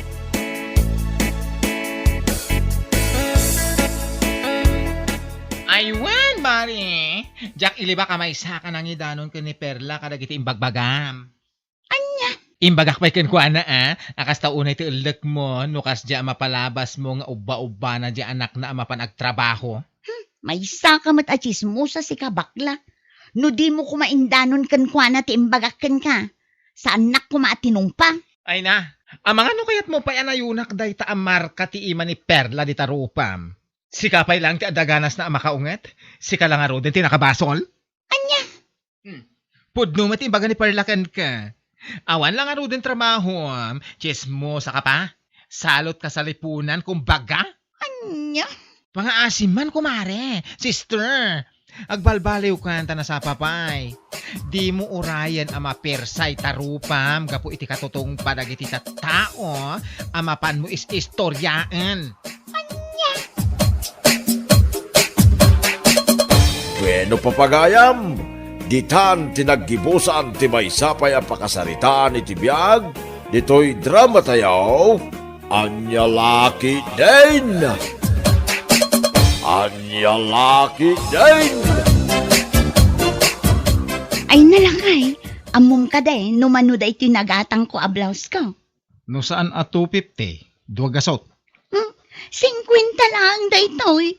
Aywan, Mari. Jack, iliba ka may saka nang idanon ka ni Perla kadagiti imbagbagam. Anya? Imbagak pa'y kankwana akas taunay ti ilek mo, nukas dya mapalabas mo nga ubba-ubba na dya anak na amapan agtrabaho. May sakamat at chismosa si kabakla. No di mo kumaindanon kan kwa na ti imbagakan ka. Sa anak ko maatinumpa. Ay na, amang ano kayat mo pa'y anayunak day ta amarka ti ima ni Perla di tarupam. Sika pa'y lang ti adaganas na amakaunget, sika lang aro din ti nakabasol. Anya? Pudno mati imbaga ni Perla kan ka. Awan lang aro din trabaho, chismosa ka pa. Salot ka sa lipunan kung baga. Anya? Pangaasim man, kumare. Sister, agbalbaliw ka na sa papay. Di mo urayan ama persay tarupam, gapo iti katutong padagiti tao, amapan mo is istoryaan. Bueno papagayam, ditan tinaggibusan ti maysapay ang pakasaritaan iti biyag, dito'y drama tayaw, Anya Laki din! Anya Laki din! Ay nalangay. Amom ka day, numano day tinagatang ko a blouse ko. No saan a 250? Duwagasot. 50 lang day toy.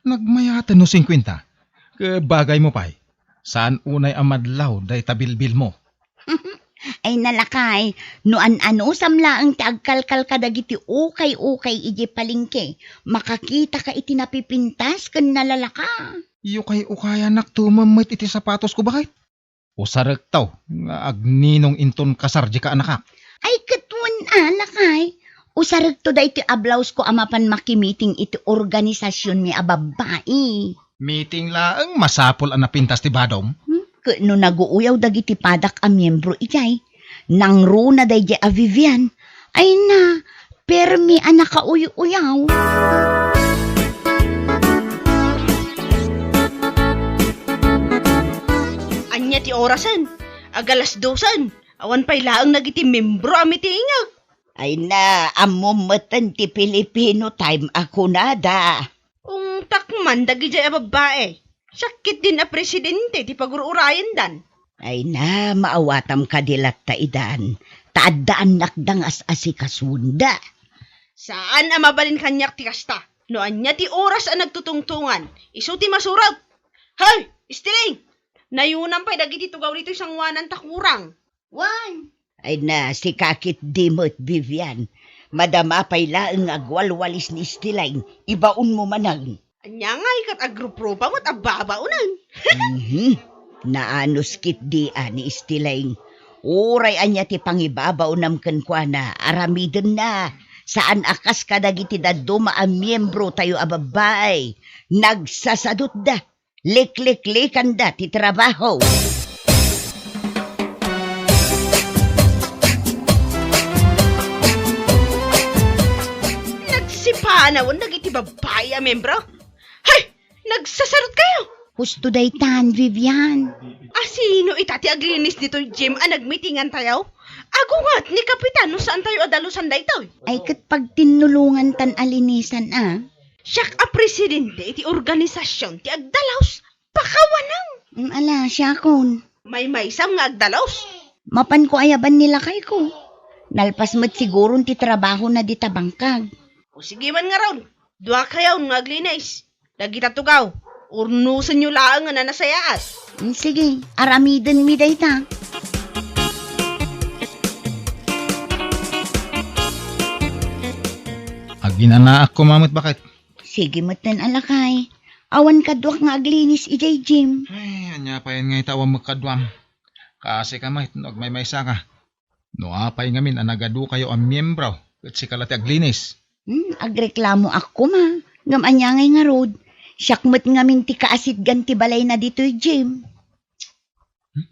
Nagmayata no 50. Bagay mo pa'y. Saan unay amadlaw day tabilbil mo? Ay nalakay, no ano samla ang tiagkalkal kadagiti ukay-ukay iji palingke. Makakita ka iti napipintas kan nalalaka. Ukay-ukaya naktumamit iti sapatos ko bakit? O sarektaw, nga agninong inton kasarji ka anak. Ay katwan alakay. Usarag to da iti ablaws ko amapan makimiting iti organisasyon mi ababai. Meeting laang masapol ang napintas ti badom. No naguuyaw dagiti padak a miyembro ijay. Nang runa day a Vivian. Ay na, permi a nakauyaw. Anya ti orasan, agalas 2. Awan pa'y laang nagiti membro ami ti ingag. Ay na, amumatan ti Filipino time ako nada. Takman dagi jay a babae. Sakit din a presidente ti pagururayan dan. Ay na, maawatam ka dilat ta idan. Taadaan nakdangas asikasunda. Saan a mabalin kanyak ti kasta? No anya ti oras a nagtutungtungan. Isu ti masurag. Hay, istiling! Nayunan pa'y dagiti tugaw dito isang wanan takurang. Wan! Ay na, si Kakit Dimot Vivian. Madama pa'y laang agwalwalis ni Stilain. Ibaon mo manang. Anya nga ikat agrupropa mo't ababaunan. Naanos kit di ni Stilain. Uray anya ti pangibabaw namken kwa na aramiden na. Saan akas kadagiti daduma ang miyembro tayo ababay. Nagsasadot da. Lik-lik-likan da ti trabaho. Nagsipanawan nagiti babae a membro. Hay! Nagsasarot kayo! Husto day tan, Vivian. Asino itati aglinis dito Jim a nagmitingan tayo? Agungat ni Kapitan no saan tayo adalusan da ito? Ay kat pag tinulungan tan alinisan Siyak a presidente iti organisasyon ti agdalaws. Pakawanang. Ala, siya kon. May maysam nga agdalaws. Mapan ko ayaban nila kay ko. Nalpas mo't siguro ti trabaho na di tabangkag. O sige man nga ron. Dua kayaw nga aglinis. Dagita tugaw. Urnusan nyo lang nga na nasayat. Sige, aramidin mi dayta. Aginanaak ko mamut bakit? Sige matan alakay. Awan kadwak nga aglinis ijay Jim. Ay, anya pa yan nga itawang magkadwam. Kasi ka mahit, may maysa ka. No apay ngamin, anagadu kayo ang miyembro. At si kalati aglinis. Agreklamo ako ma. Ngam anya ngay nga road. Syakmat ngamin ti kaasid ganti balay na dito'y Jim.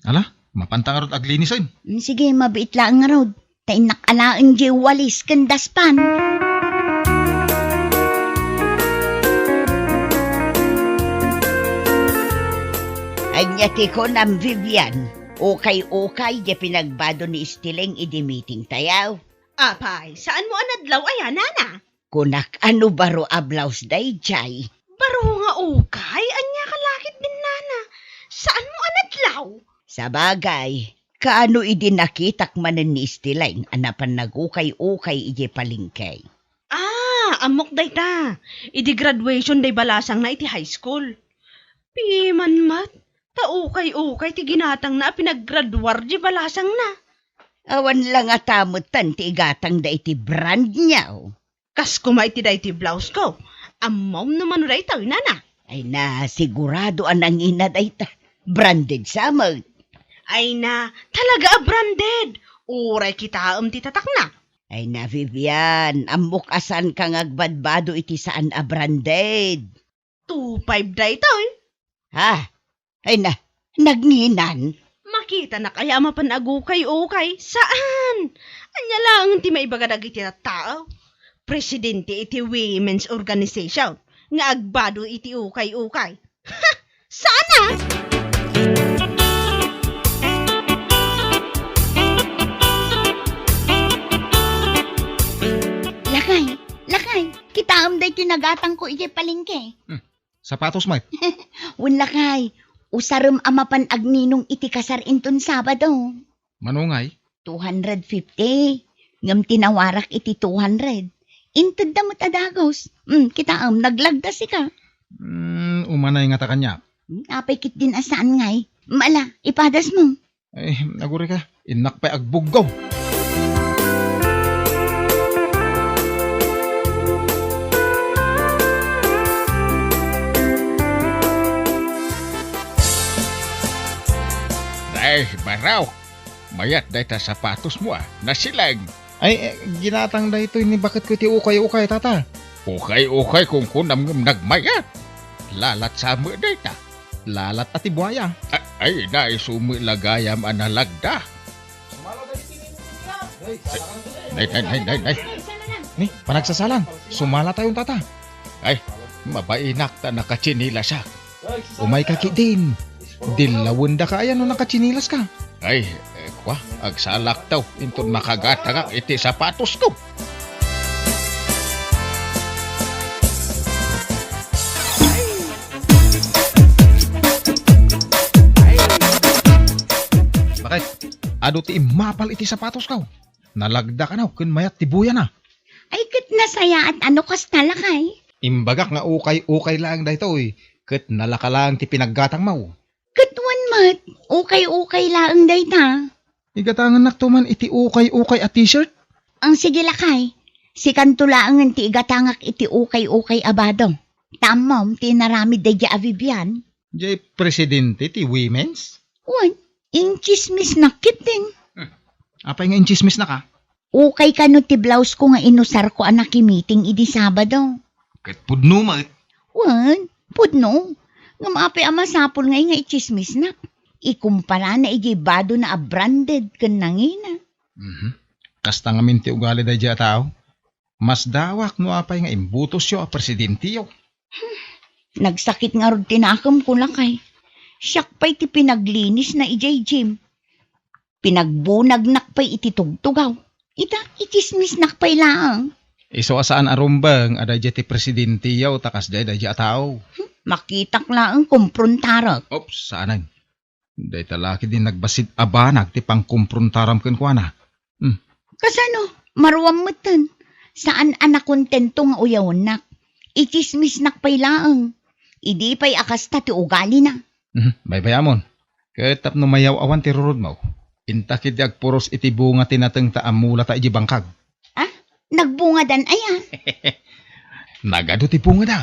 Ala, mapantang arot aglinis oy. Sige, mabiit lang nga road. Tainak alaan jay walis kandaspan. Anya ti ko nam Vivian. Okay, di pinagbado ni Istileng idi meeting tayaw. Apay, saan mo anadlaw ayan, nana? Kunak ano baro ablaws day jay. Baro nga ukay, anya kalakit din, nana. Saan mo anadlaw? Sa bagay, kaano idi nakitak manen ni Istileng anapan nagukay-ukay idi palingkay. Amok day ta. Idi graduation day balasang na iti high school. Piman mat. Taukay-ukay ti ginatang na pinaggraduar di balasang na. Awan lang atamutan ti igatang da iti brand niyaw. Kas kuma iti da iti blouse ko. Amom naman ray tayo, nana. Ay na, sigurado anang ina da ita. Branded sa mag. Ay na, talaga branded. Uray kita ti tatak na. Ay na, Vivian, amok asan kang agbadbado iti saan a branded. 2.5 day tayo. Ha? Ay na, nagninan. Makita na kaya mapanagukay-ukay. Saan? Anya lang ti maibaga iti tao. Presidente iti Women's Organization. Nga agbado iti ukay-ukay. Ha! Sana! Lakay, kita amday tinagatang ko ijay palingke. Sapatos, mate. Wan lakay, usarum amapan agninong iti kasar inton Sabado. Manungay? 250. Ngam tinawarak iti 200. Inted damot adagos. Kita naglagdas ka. Umanay nga ta kanya. Apay kit din asaan ngay. Mala, ipadas mo. Ay, naguri ka. Inak pa'y agbuggaw. Ay, baraw. Mayat day ta sapatos mo nasilag. Ay, ginatang da ito, ini bakit ko iti ukay-ukay, tata? Ukay-ukay kung kunam nagmayat. Lalat sa mo day ta. Lalat at ibuaya. Ay, naisumi lagayam analagda. Nay. Ni, panagsasalan. Sumala tayong tata. Ay, mabainak ta nakachinila siya. Umay kaki din. Dilawon da ka ayan no nakachinilas ka. Ay, agsalak daw. Inton makagatagak iti sapatos ko. Bakit? Ado ti imapal iti sapatos ka. Nalagda ka na, kun mayat tibuya na. Ay, kat nasaya at ano kas talakay? Imbagak nga ukay-ukay lang da ito eh. Kat nalaka lang ti pinaggatang mau. Katwan mat, ukay-ukay lang day ta. Igatangan naktuman iti ukay-ukay at t-shirt? Ang sige lakay, si kantulaangan ti igatangak iti ukay-ukay abado. Tamom, ti naramid day ja Vivian. Jay presidente ti women's? Wan, inchismis na kiting. Apay nga inchismis na ka? Ukay ka no ti blouse ko nga inusar ko anak meeting idi Sabado. Kat pudno mat. Wan, pudno. Nga maapi amasapol ngay nga ichismis na. Ikumpara na igibado na branded kan nangina. Kasta nga minti ugali da dya tao. Mas dawak no apay nga imbutos yo a presidente yo. Nagsakit nga rod tinakam ko lakay. Siyak pa'y ti pinaglinis na ijay Jim. Pinagbunag nakpay iti tugtugaw. Ita, ichismis nakpay lang. Iso asaan arumbang aday dya ti presidente yo takas day dya tao. Makitak lang kumprontarok. Oops, saanan? Day talaki din nagbasid abanag ti pangkumprontaram kenkwana. Kasano? Maruam matan. Saan anak kontento nga uyawon nak? Ichismis nakpay lang. Idi pa'y akas ta ti ugali na. Baybayamon. Ket tapno mayaw awan ti rurod mo. Intakid ag puros iti bunga tinateng ta amula ta iji bangkag. Nagbunga dan aya. Nagado ti bunga da.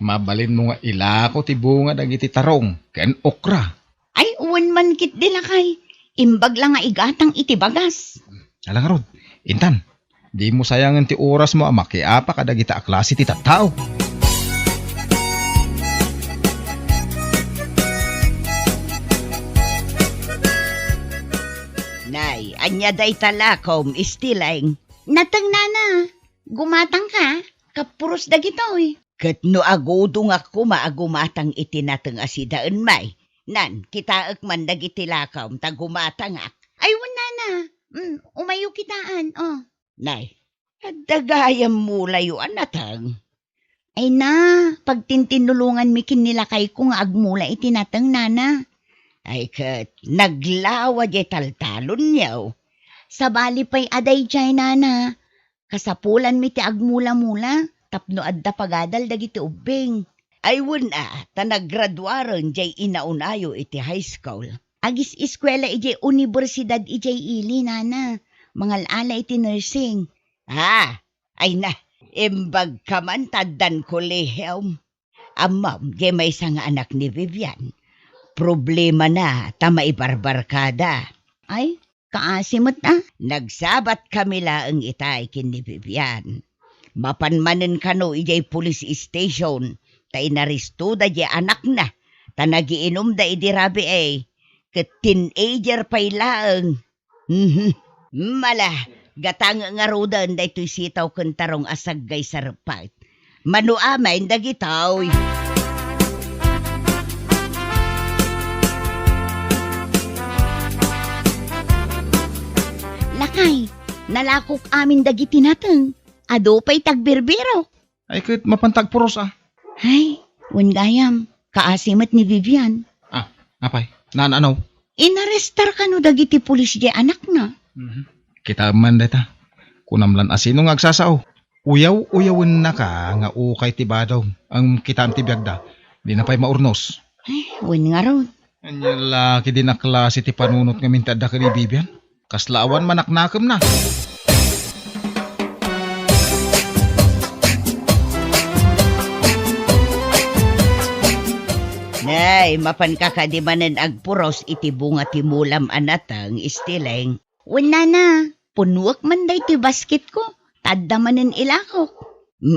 Mabalin mo nga ilako ti bunga dagiti tarong ken okra. Ay, uwan man kit dila kay. Imbag lang nga igatang iti bagas. Alang rod, Intan, di mo sayangan ti oras mo amakiapa kadagita aklase ti tattao. Nay, anya day talakom istilang. Natang nana, gumatang ka, kapuros dagitoy. Ket no agudong ako maagumatang itinatang asidaan may. Nan, kita man dagiti lakaw tagumatang ak. Ay, nana, umayo kitaan, oh. Nay, dagayam mo layo anatang. Ay na, pagtintinulungan mi kinilakay ko nga agmula itinatang nana. Ay ket, naglawa di taltalon yaw. Sa bali pa'y aday jay nana. Kasapulan mi ti agmula-mula, tapno adda pagadal dagiti ubing. Ay wala, ta naggraduaron jay inaunayo iti high school. Agis eskwela ijay universidad ijay ili nana. Mangalala iti nursing. Ay na, imbag kaman taddan kolehiyum. Amam, jay may isang anak ni Vivian. Problema na, tama ibarbarkada. Ay, kaasimot na. Nagsabat kami laang itay kin ni Vivian. Mapanmanen kano ijay police station. Ta inaristo da jay anak na. Ta nagiinom da idirabi Ket teenager pa'y laang. Mala, gatang nga rodan da ito'y sitaw kuntarong asagay sarpat. Manuamay dagitaw. Lakay, nalakok amin dagiti nateng. Ado pa'y tagbirbiro. Ay ket mapantag puros Ay, gayam, kaasimat ni Vivian. Apay, nananaw. Inarestar ka no dagiti pulis di anak na. Kita man deta. Kunamlan asino nga agsasao. Uyaw-uyawin na ka nga ukay ti badaw. Ang kitaan ti biyagda. Di na pa'y maurnos. Ay, nga ron. Anya laki din na klase ti panunot nga mintada ka ni Vivian. Kaslaawan manaknakam na. Nay, mapan kakadimanan agpuros iti bunga ti mulam anatang istileng. Wala na, punuak man day ti basket ko. Tadda manen ilakok.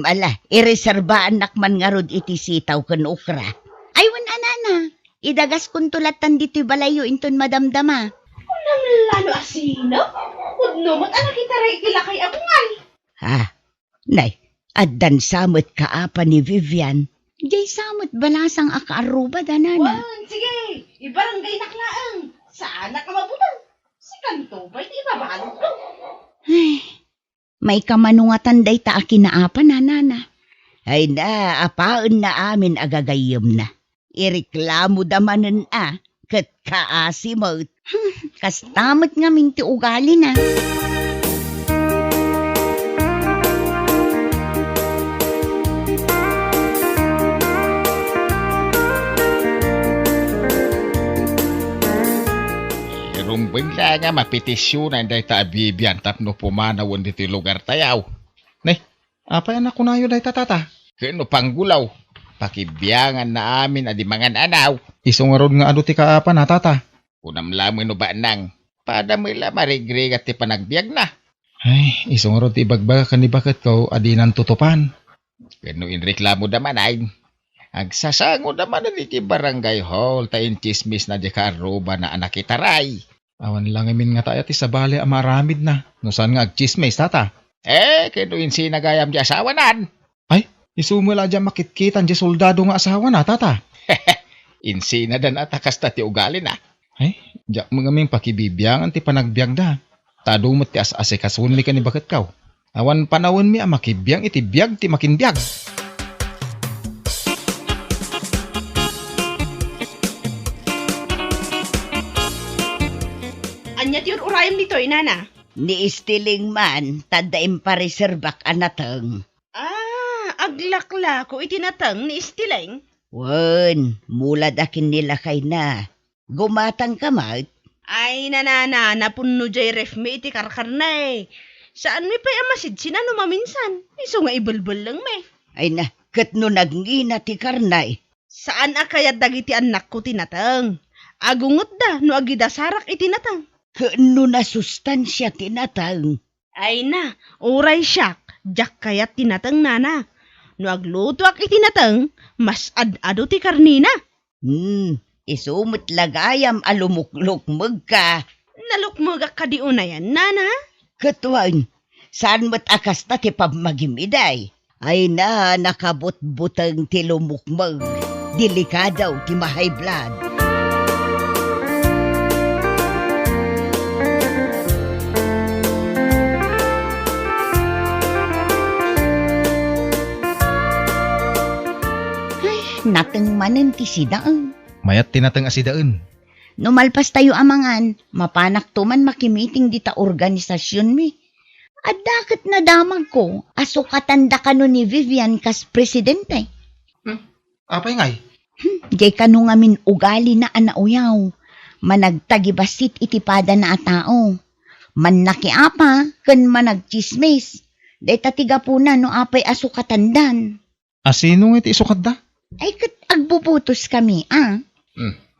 Ala, ireserbaan nakman nga rod iti sitaw ken okra. Ay, wala na. Idagas kun tulatan dito balayo inton madamdama. Unang lalo asino? Kudno mo't anak itaray kilakay akungal. Nay, addan samot kaapa ni Vivian. Jay samot balasang akaaruba danana. Sige, ibarangay naklaang. Saan na ka mabutang? Si Kanto ba'y di ibabalot ko? Ay, may kamanungatan day ta akinaapa nanana. Ay na, apaon na amin agagayom na. Ireklamo damanen ket kaasimot. Kastamot nga minti ugali na. Rumbeng la nga mapetisyonan day ta Vivian tapno pumanawon diti lugar tayaw. Nay, apay anak ko na yun day tatata. Kano panggulaw. Pakibiyangan na amin adi mangan anaw. Isungarod nga ado ti kaapa na tata. Kunam lamang no ba nang. Padamila marigrigat ti panagbiag na. Ay, isungarod ti ibagbaga ka ni bakit ko adi nan tutupan. Kano inreklamo daman ay. Agsasango naman na ti barangay hall ta inchismis na di karuba na anak itaray. Awan lang amin nga tayo ti sabali amaramid na. Nusan nga agchismis tata. Kano insinagayam di asawanan. Ay, isumula dyan makitkitan di soldado nga asawa na tata. Insina dan atakas ta ti ugali na. Ay, diyak mga ming pakibibiyangan ti panagbiag da. Tadumot ti as-asikasunli ka ni bakit kaw. Awan panawon mi makibiyang iti biyag ti makinbiyag. Anyat yun urayam nito, inana. Ni istiling man, tadaim pareserbak anatang. Aglakla ko itinatang ni istiling. Wan, mulad akin nila kay na. Gumatang ka, mat. Ay, nanana, napunno jay ref me iti karkar na eh. Saan mi pa'y amasid sinano maminsan? Iso nga ibulbul lang me. Ay na, kat no nagngina ti karnay. Saan akayat dagiti anak ko tinatang? Agungot da, no agida sarak itinatang. Kano na sustansya tinatang. Ay na, oray siyak, jak kayat tinatang nana. No agluto ak itinatang, mas ad-ado ti karnina. Isumot lagayam alumuklukmag ka. Nalukmagak ka di unayan, nana. Katuan, saan mo't akas na ti pamagimiday? Ay na, nakabot-butang ti lumukmag. Delikadaw ti mahay blood. Nateng manen ti sidaang. Mayat tinatang asidaan. Numalpas tayo amangan, mapanak to man makimiting dita organisasyon mi. At dakat na damag ko, asukatan da kano ni Vivian kas presidente. Apay ngay? Jay kano ngamin ugali na anauyaw. Managtagibasit itipada na atao. Man nakiapa, kan managchismis. Day tatiga po na no apay asukatan dan. Asino nga iti isukat da? Ay kat agbubutos kami,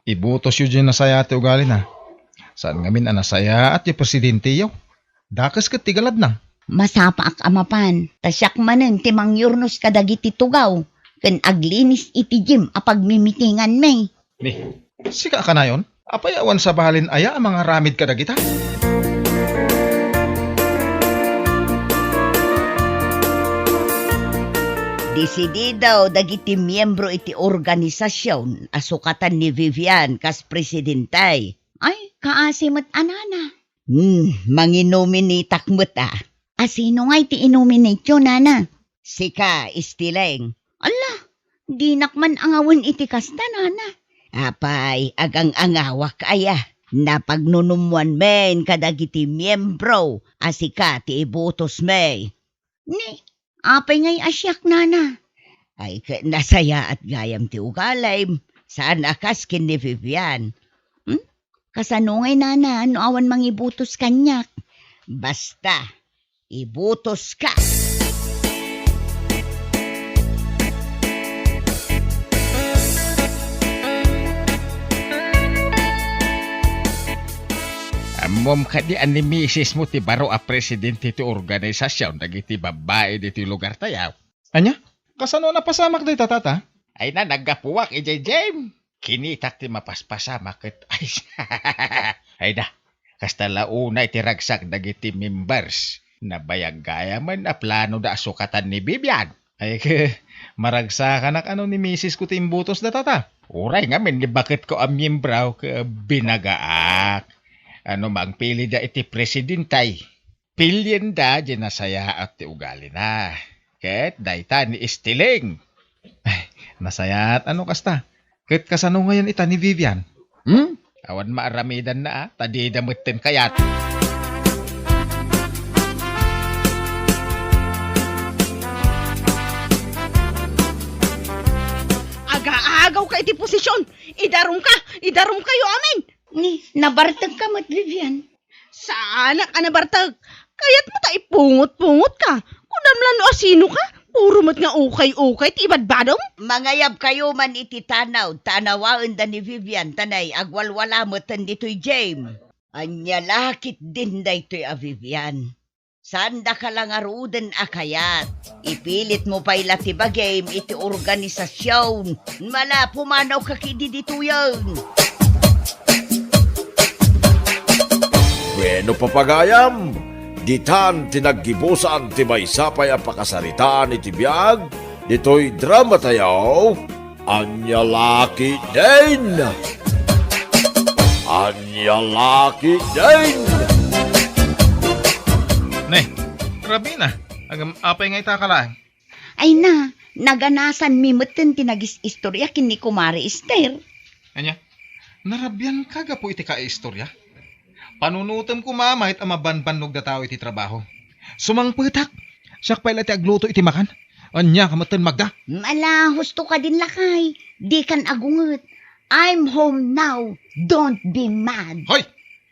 Ibutos yun dyan nasaya ati ugali na. Saan ngamin anasaya at yung presidente yaw? Dakas kat tigalad na. Masapa ak amapan, tasyak manen timang yurnos kadagiti tugaw. Ken aglinis iti gym apag mimitingan may. Ni, sika ka na yun? Apayawan sa bahalin aya ang mga ramid kadagita? Desididaw dagiti miyembro iti organisasyon asukatan ni Vivian kas presidentay. Ay, kaasimat anana. Manginominatak mo't Asino nga iti inominate yun, nana? Sika, istileng. Ala, di nakman angawin iti kasta, nana. Apay, agang angawak aya. Napagnunumuan men kadagiti miyembro. Asika ti ibutos may. Ni, apay ngay asyak, nana. Ay, nasaya at gayam ti ugalay. Saan akas kin ni Vivian? Kasano ngay, nana, no awan mangibutos kanyak. Basta, ibutos ka. Amom ka di ani misis mo ti baro a presidente ti organisasyon dagiti babae diti lugar tayaw. Anya? Kasano na pasamak day tatata? Ay na naggapuwak ijay Jem. Kinitak ti mapaspasamak ket ay. Ay da. Kasta launa iti ragsak dagiti members. Nabayag gaya man na plano da asukatan ni Vivian. Ay maragsakan ak ano ni misis ko ti imbutos da tata. Uray nga men ni bakit ko ang miyembraw ke binagaak. Ano mang pili da iti presidentay. Pilyen da dyan nasaya at ti ugali na. Ket dayta ni istiling. Ay, nasaya at ano kasta? Ket kasano ngayon ita ni Vivian? Awan maaramidan na tadi damutin kayat. Aga-agaw ka iti posisyon. Idarum kayo amin. Ni, nabartag ka mat, Vivian. Sana ka nabartag. Kaya't mo ta ipungot-pungot ka. Kunamlan no asino ka. Puro mat nga ukay-ukay ti ibadbadong. Mangayab kayo man iti tanaw. Tanawaan da ni Vivian tanay agwalwala mo tan dito'y James. Anya lakit din da ito'y a Vivian. Sanda ka lang aruden akayat. Ipilit mo pa ila ti bagay iti organisasyon. Mala pumanaw ka kidi dito yun. Bueno papagayam, ditan tinaggibusan ti maysapay a pakasaritaan iti biag, dito'y drama tayaw, anya laki din! Anya laki din! Ne, grabe na. Agam apay nga ita ka lang. Ay na, naganasan mi mutin tinagis istorya kini Kumari Esther. Anya, narabyan ka po iti ka-istorya? Panunutam ko mamahit ang mabanbanog da tao iti trabaho. Sumangpetak. Siyak pa iti agluto iti makan. Anya kamatan Magda. Mala, husto ka din lakay. Di kan agungot. I'm home now. Don't be mad. Hoy!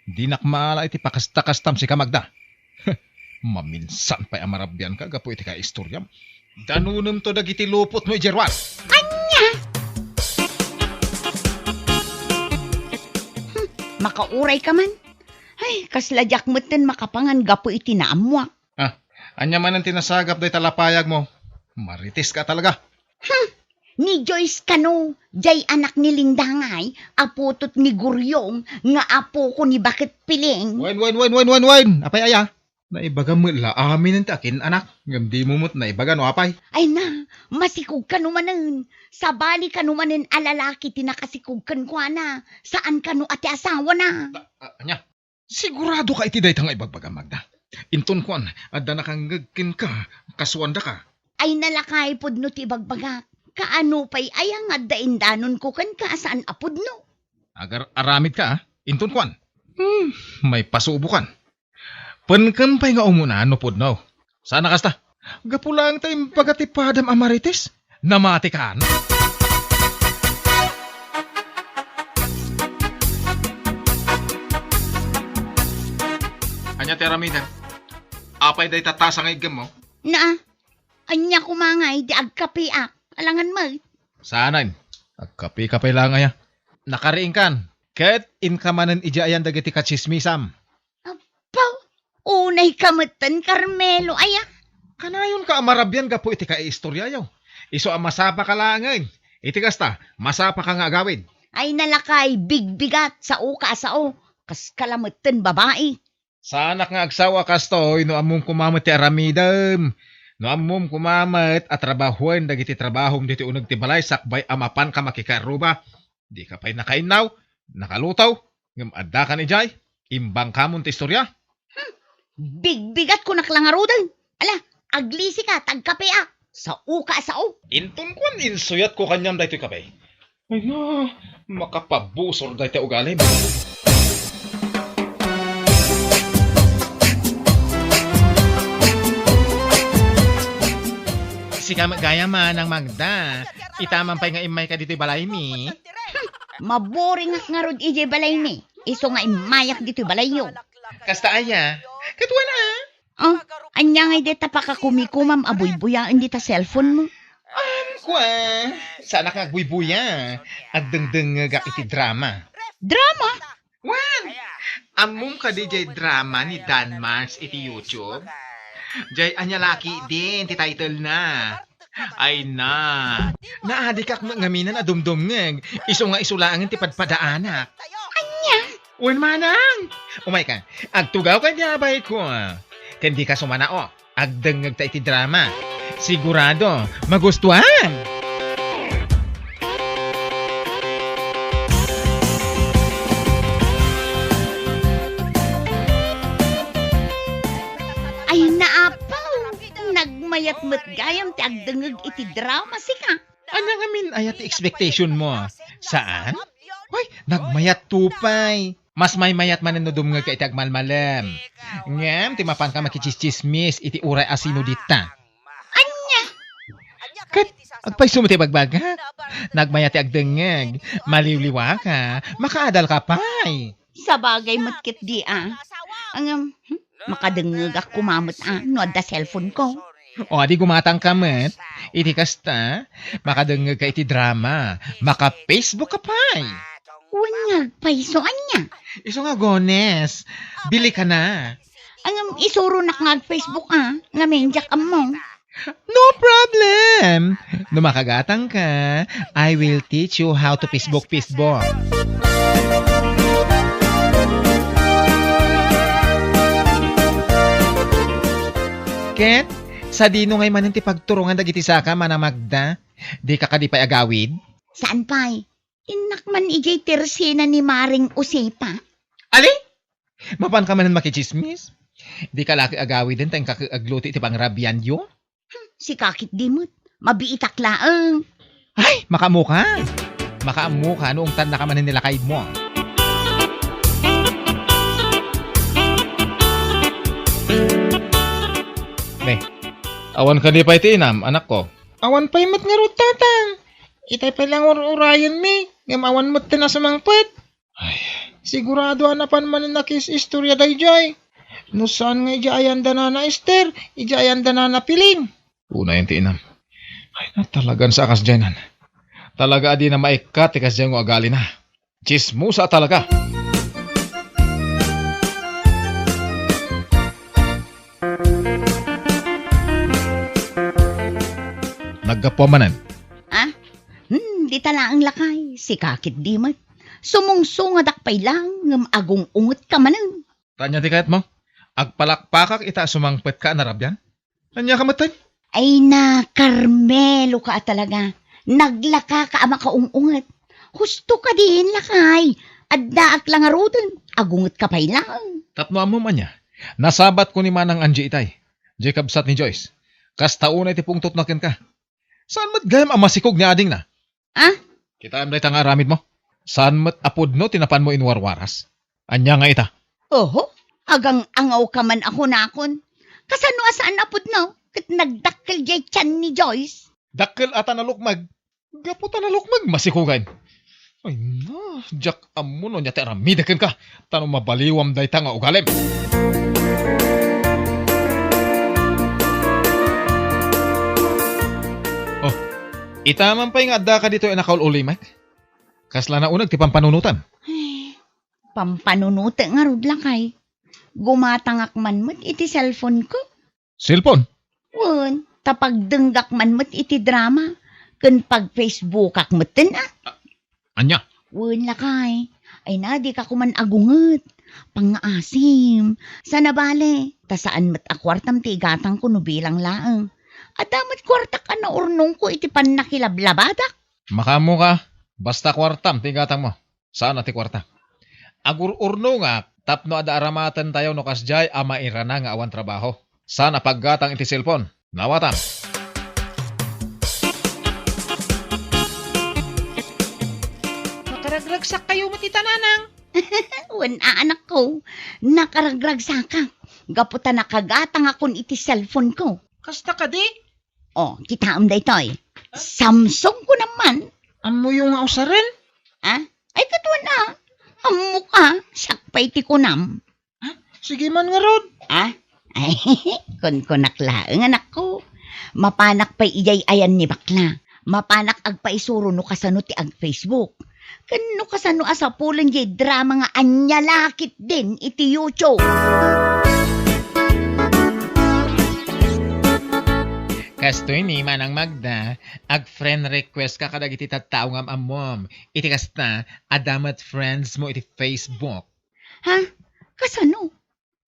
Di nakmala iti pakasta-kastam si Kamagda. Maminsan pa'y amarabyan ka, gapo iti ka istoryam. Danunam to dagiti lupot mo, Jerwan. Makauray ka man. Ay, kasladyak mo't makapangan gapo iti naamwak. Anya man ang tinasagap day talapayag mo. Maritis ka talaga. Ni Joyce kano, jay anak ni Lindangay, aputot ni Guryong, nga apo ko ni Bakit Piling. Wine. Apay aya. Naibaga mo la amin ang takin, anak. Ngam di mo mo't naibaga no apay. Ay na, masikog ka numanan. Sa bali ka numanan alalaki tinakasikog kan ko na. Saan ka no ati asawa na? Anya, sigurado ka iti day tang ibagbaga Magda. Inton kuan, adda nakangagkin ka, kaswanda ka. Ay nalakay pod no ti bagbagak. Kaano pa'y ayang nga daindanon ko kan ka saan apod no? Agar aramid ka, inton kuan. May pasubukan. Pankampay nga umuna, no pod no. Sana kasta? Gapulang tayong pagatipadam amarites. Namati ka, no? Anya teramida. Apay day tatasa nga igam mo? Na, anya kumangay di agkapiak. Alangan mo. Saanan? Agkapi-kapay lang aya. Nakariing kan. Ket inkamanan ija ayan dagiti kachismisam. Pau, unay kamutan Carmelo aya. Kanayon ka amarabyan gapo iti ka istorya yaw. Iso ang masapa ka langay. Iti kasta, masapa ka nga agawid. Ay nalakay, bigbigat sa uka sao. Kas kalamutan babae. Sanak nga agsawa kastoy no among kumamat ti aramidam. No amom kumamat at trabahuan dagiti trabahom diti unag ti balay sakbay amapan ka makikaruba. Di ka pa'y nakainaw, nakalutaw, ngam adda ka ni Jay, imbang kamon ti istorya. Bigbigat ko naklangarudan. Ala, aglisi ka, tagkapea. Sa uka sao. Inton kuan insuyat ko kanyam daytoy kapay. Ay na, makapabusor daytoy ugali. Si gaya man ang Magda. Itaman pa'y nga imay ka dito'y balay mi. Maboring at nga rod ije balay ni. Iso nga imayak dito'y balay nyo. Kasta aya, katwa na. Oh, anya nga dita pa kakumikumam abuy-buyaan dita cellphone mo. Kwa, sana ka agbuy-buya. Agdengdeng nga iti drama. Drama? Wan, among ka DJ drama ni Dan Mars iti YouTube. Jay anya laki din ti title na. Ay na. Naadikak ngaminan a dumdumngeg. Iso nga isulaangin ti padpadaanak. Anya? Wen manang. Umay ka. Agtugaw ka niya bay ko. Kendi ka sumanao. Agdengeg ta iti drama. Sigurado magustuhan. Ay naapaw. Nagmayat mo't gayam ti agdengeg iti drama sika. Ano nga min ayat ti expectation mo? Saan? Hoy, nagmayat tupay. Mas may mayat man no dumngeg ka iti agmalmalem. Ngem, ti mapan ka makichismismis iti uray asino dita. Anya? Kat, agpay sumiti bagbaga. Nagmayat ti agdengeg. Maliliwa ka. Makaadal ka pay. Sa bagay matkit di Ang makadengeg ak kumamot no da cellphone ko. O, di gumatang ka met. Iti kasta, makadengeg ka iti drama. Maka-Facebook ka pay. Unyag paiso anya. Iso nga gones. Bili ka na. Ang isuro nak nga Facebook nga menjak mo. No problem. Numakagatang ka, I will teach you how to Facebook. Ket, sa dino ngay manin ti pagturungan dagiti saka manang Magda, di ka kadipay agawid? Saan pa'y? Inakman ijay tersena ni Maring Usepa. Ali? Mapan ka manan makichismis? Di ka laki agawid din tayong kakagluti ti pangrabian yo? Si kakit dimot. Mabiitak laang. Ay, makamuka. Makamuka noong tan nakamanin nila kaid mo. Awan ka di pa iti inam, anak ko. Awan pa'y mat nga ro, tatang. Itay pa lang urayan mi. Ngam awan mat na sumangpet. Ay, Sigurado anapan man na kis istorya day jay. No saan nga ijayan da na Esther, ijayan da na piling. una yung ti inam. Ay na talagan sa akas dyanan. Talaga adi na maikat ikas dyan ng agali na. Chismusa talaga. Nagkapuamanan. Di tala ang lakay, si kakit di mat. Sumungsungad akpay lang, ngam agong ungot ka manan. Tanya ti kayat mo? Agpalakpakak ita sumangpet ka na rabyan? Anya ka matay? Ay na, Carmelo ka talaga. Naglaka ka ama kaungungat. Husto ka din lakay. Addaak lang arudan, agungot ka pay lang. Tapno amo man niya. Nasabat ko ni Manang Angie itay. Jacob sat ni Joyce. Kas taunay ti pungtot nakin ka. Saan mat gayam ang masikog ni ading na? Ah? Kita am day tang aramid mo. Saan mat apod no tinapan mo inwarwaras? Anya nga ita. Oho, agang angaw ka man ako nakon. Kasano asaan apod no? Kat nagdakkel jay tiyan ni Joyce. Dakkel ata na lukmag. Gaputa na lukmag masikugan. Ay na, jak amo no niya te aramidaken ka. Tanong mabaliwam day tanga ugalim. Oh, itaman pa yung adda ka dito ay nakaululi, Mike. Kasla na unag ti pampanunutan. Pampanunuti nga rod lakay. Gumatangak man mo't iti cellphone ko. Cellphone? Wan, tapag denggak man mo't iti drama. Kun pag Facebookak mo't tin Anya? Wan lakay. Ay na, di ka kuman agunget. Pangaasim. Sana bale. Ta saan mo't akwartam ti igatang ko no bilang laang. At damat kwartak na urnong ko iti pan nakilablabadak. Makamo ka. Basta kwartam, tigatang mo. Saan ti kwarta? Agur-urno nga, tapno ada aramatan tayo no kasjay ama irana nga awan trabaho. Sana paggatang iti cellphone. Nawatam. Makaragragsak kayo matita nanang. Wan anak ko. Nakaragragsaka. Gaputa nakagatang akon iti cellphone ko. Kasta ka di? Oh, kita day toy. Samsung ko naman. Amo yung ausaran? Ah? Ay katuan na. Amo ka. Sakpay ti kunam. Sige man nga rod. Ah? Ay, kun naklaang anak ko. Mapanak pa ijay ayan ni bakla. Mapanak agpaisuro no kasano ti ag Facebook. Kano kasano asa pulang jay drama nga anyalakit din iti YouTube. Kastoy ni Manang Magda, ag friend request ka kadag iti tattao ngam amom. Iti kasta, adamat friends mo iti Facebook. Ha? Kasano?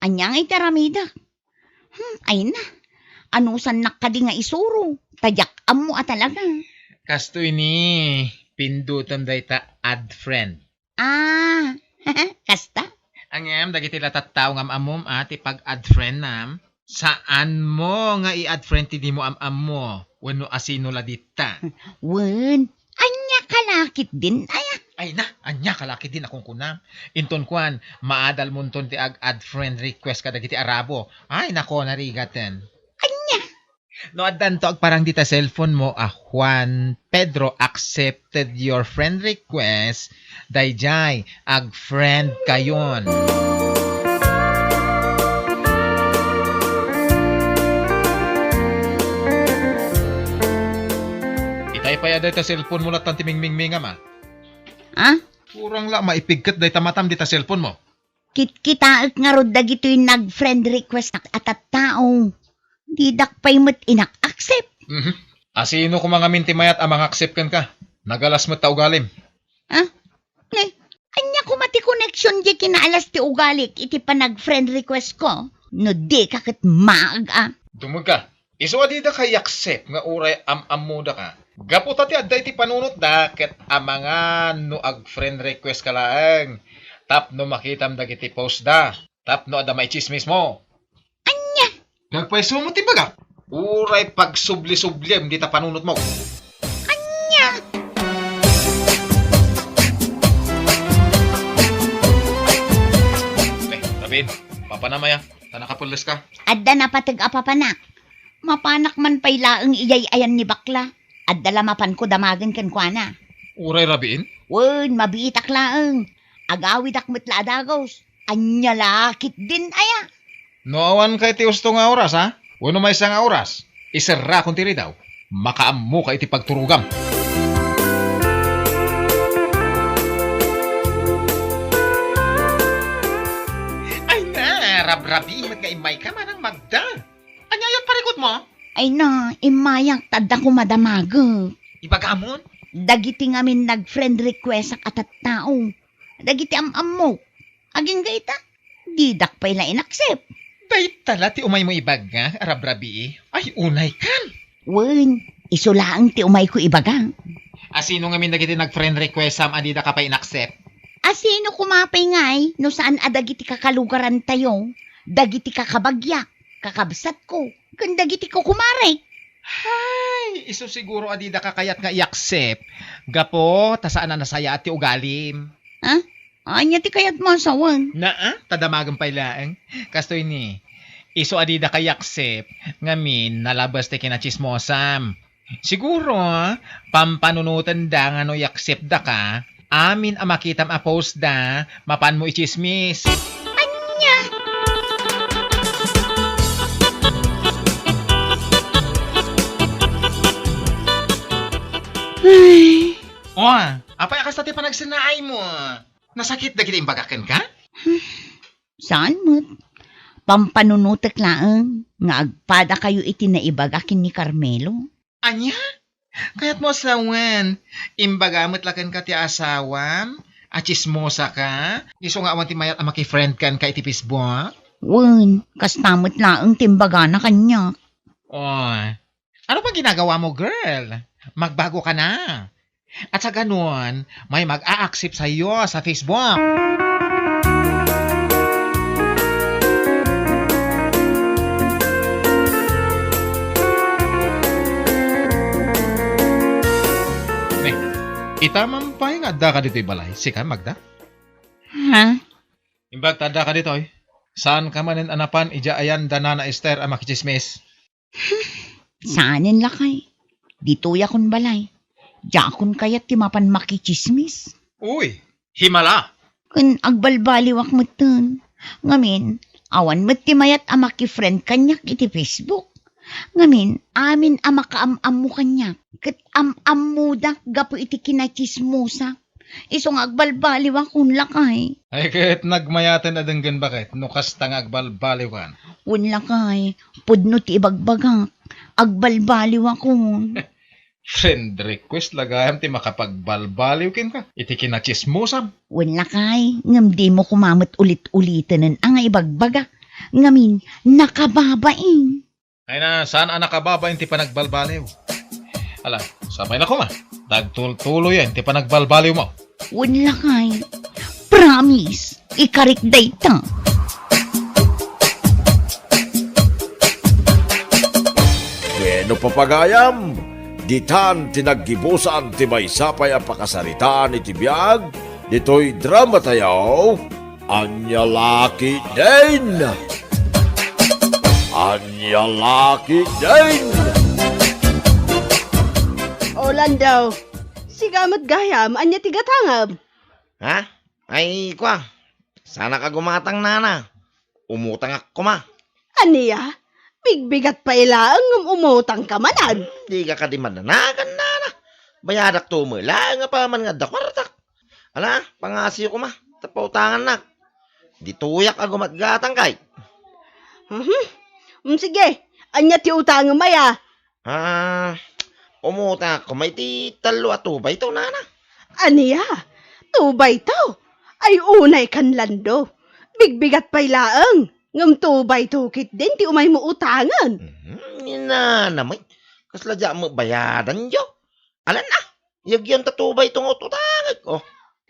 Anyang iti ramida. Ay na. Anusan nakadi nga isuro. Tadyak amo talaga. Kastoy ni, pindutan day ta add friend. Ah, kasta? Angem, dagiti la tattao ngam amom ati pag add friend nam. Saan mo nga i-add friend ti di mo am mo? Wano asino la dita? Wen, anya kalakit din aya. Ay na, anya kalaki din akong kunam. Inton kuan, maadal munton ti add friend request kada kiti Arabo. Ay nako, narigatan. Anya? No addan to parang dita cellphone mo, Juan Pedro accepted your friend request. Dayjay, ag friend kayon. Itay pa ya dayta cellphone mo lat tanti mingming ma. Ah? Kurang la maipigkat dayta matam dita cellphone mo. Kitaak nga rod dagito yung nag-friend request at tao. Di dakpay mo't inak-accept. Asino ko mga minti mayat amang accept kan ka? Nagalas mo ta ugalim. Ah? Anya ko mati connection di kinaalas ti ugalik iti pa nag-friend request ko. No di kakit maag Dumag ka. Iso adi da kay accept nga uray am-amuda ka. Gaputa ti adday ti panunot da ket amanga no ag friend request ka laeng. Tapno makitam dagiti post da. Tapno ada may chismis mo. Anya? Nagpaiso mo ti baga. Uray pag subli-subliem di ta panunot mo. Anya? David, papanamaya. Tanakapulis ka. Adda na patag apapanak. Mapanak man pa'y laang iyay ayan ni bakla. At dalamapan ko damagan kan kwa na. Uray rabiin? Wen, mabiitak laang. Agawid akmet la adagos. Anya lakit din aya. Noawan kay ti usto nga oras, ha? Wano may isang oras. Isara kung tiri daw. Makaammo ka iti pagturugam. Ay na, rabrabihat nga imay ka manang magda. Anyayot parikot mo? Ay na, imayak tada ko madamagag. Ibagamon? Dagiti ngamin nag-friend request ak atat tao. Dagiti am mo. Aging gaita, didak pa'y la inaccept. Day tala ti umay mo ibag nga, rabrabi. Ay unay kan. Wen, isulaang ti umay ko ibaga. Asino nga min dagiti nag-friend request sam adida ka pa inaccept? Asino kumapay ngay, no saan adagiti kakalugaran tayo, dagiti kakabagyak, kakabsat ko, kan dagiti ko kumare. Ay, iso siguro adida ka kayat nga i-accept. Gapo, tasaan na nasaya at ti ugalim. Ha? Anya ti kayat mo asawan? Tadamagan pa ilaang. Kastoy ni, iso adida ka i-accept, ngamin nalabas ti kinachismosam. Siguro, pampanunutan da nga no i-accept da ka, amin ang makitam a post da, mapan mo i-chismis. Anya? Ay. Apay akas tati pa nagsinaay mo. Nasakit na kita imbagakan ka? Saan mo't? Pampanunutek laang, nga agpada kayo iti naibagakin ni Carmelo. Anya? Kaya't mo asawan, imbagamot lakan ka ti asawam, achismosa ka, iso nga awan ti mayat ang makifriend kan ka iti Facebook? Wen, kastamot laang timbaga na kanya. Ano pa ginagawa mo, girl? Magbago ka na. At sa ganun, may mag-a-accept sa iyo sa Facebook. Itamang pa yung adda ka dito balay. Sika, Magda? Ha? Imbag tada ka dito eh. Saan ka manin anapan, ija ayan danana Esther ang makichismis? Saanin lakay? Dito yakon balay. Jakon kayat timapan makichismis. Uy, himala. Kun agbalbaliwak mo tun. Ngamin, awan mo timayat ang makifriend kanyak iti Facebook. Ngamin, amin ang makaam-am mo kanyak. Kat am-am mo da, gapo iti kinachismosa. Isong agbalbaliwan kun lakay. Ay kahit nagmayatan na denggan bakit, nukas tang agbalbaliwan. Un lakay, pudno ti ibagbagak. Agbalbaliwan kun. Friend request lagayam ti makapagbalbaliw kin ka. Iti kinachismosam. Un lakay, ngam di mo kumamot ulit-ulitanan ang ibagbagak. Ngamin, nakababain. Ay na, saan ang nakababain ti panagbalbaliw? Ala, sabay na ko ma. Dagtul-tulo yan, ti panagbalbaliw mo. Wala kay. Promise, ikarik data. Bueno papagayam, ditan tinaggibusan ti maysapay ang pakasaritaan iti biyag, dito'y drama tayaw, Anya Laki din! Anya Laki din! Orlando, sigamat gayam, anya tigatangam. Ha? Ay, kwa. Sana ka gumatang nana. Umutang ako ma. Aniya, bigbigat pa ilaang umutang ka manan. Di ka di mananagan nana. Bayadak tumula nga pa man nga dakwartak. Ala, pangasiyo ko ma. Tapautangan na. Di tuyak ako matgatang kay. Sige, anya ti utangam maya. Umutang ako may ti talo at tubay to nana. Aniya, tubay to. Ay unay kan lando. Bigbigat pa ilaang. Ngam tubay tukit din ti umay mo utangan. Namay. Kasladya mo bayadan yo. Alan na. Yagyan tatubay tong utangan ko.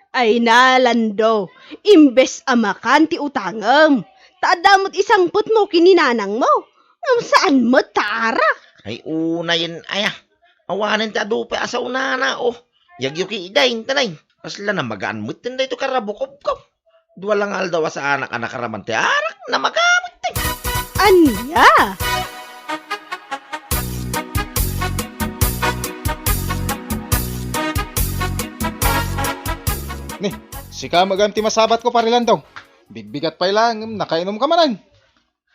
Ay na, Lando. Imbes amakan ti utangam. Taadamot isang put mo kininanang mo. Ngam saan mo tara? Ay unayin aya. Awanin ti adupe asaw nana oh. Yagyo ki idayin tanay. Kasla na magaan mo tinday to karabukob ko. Dua lang aldawa sa anak-anak karaman ti arak na magamit ti. Anya? Nih, sika maganti masabat ko parilan daw. Bigbigat pa lang, nakainom ka manan.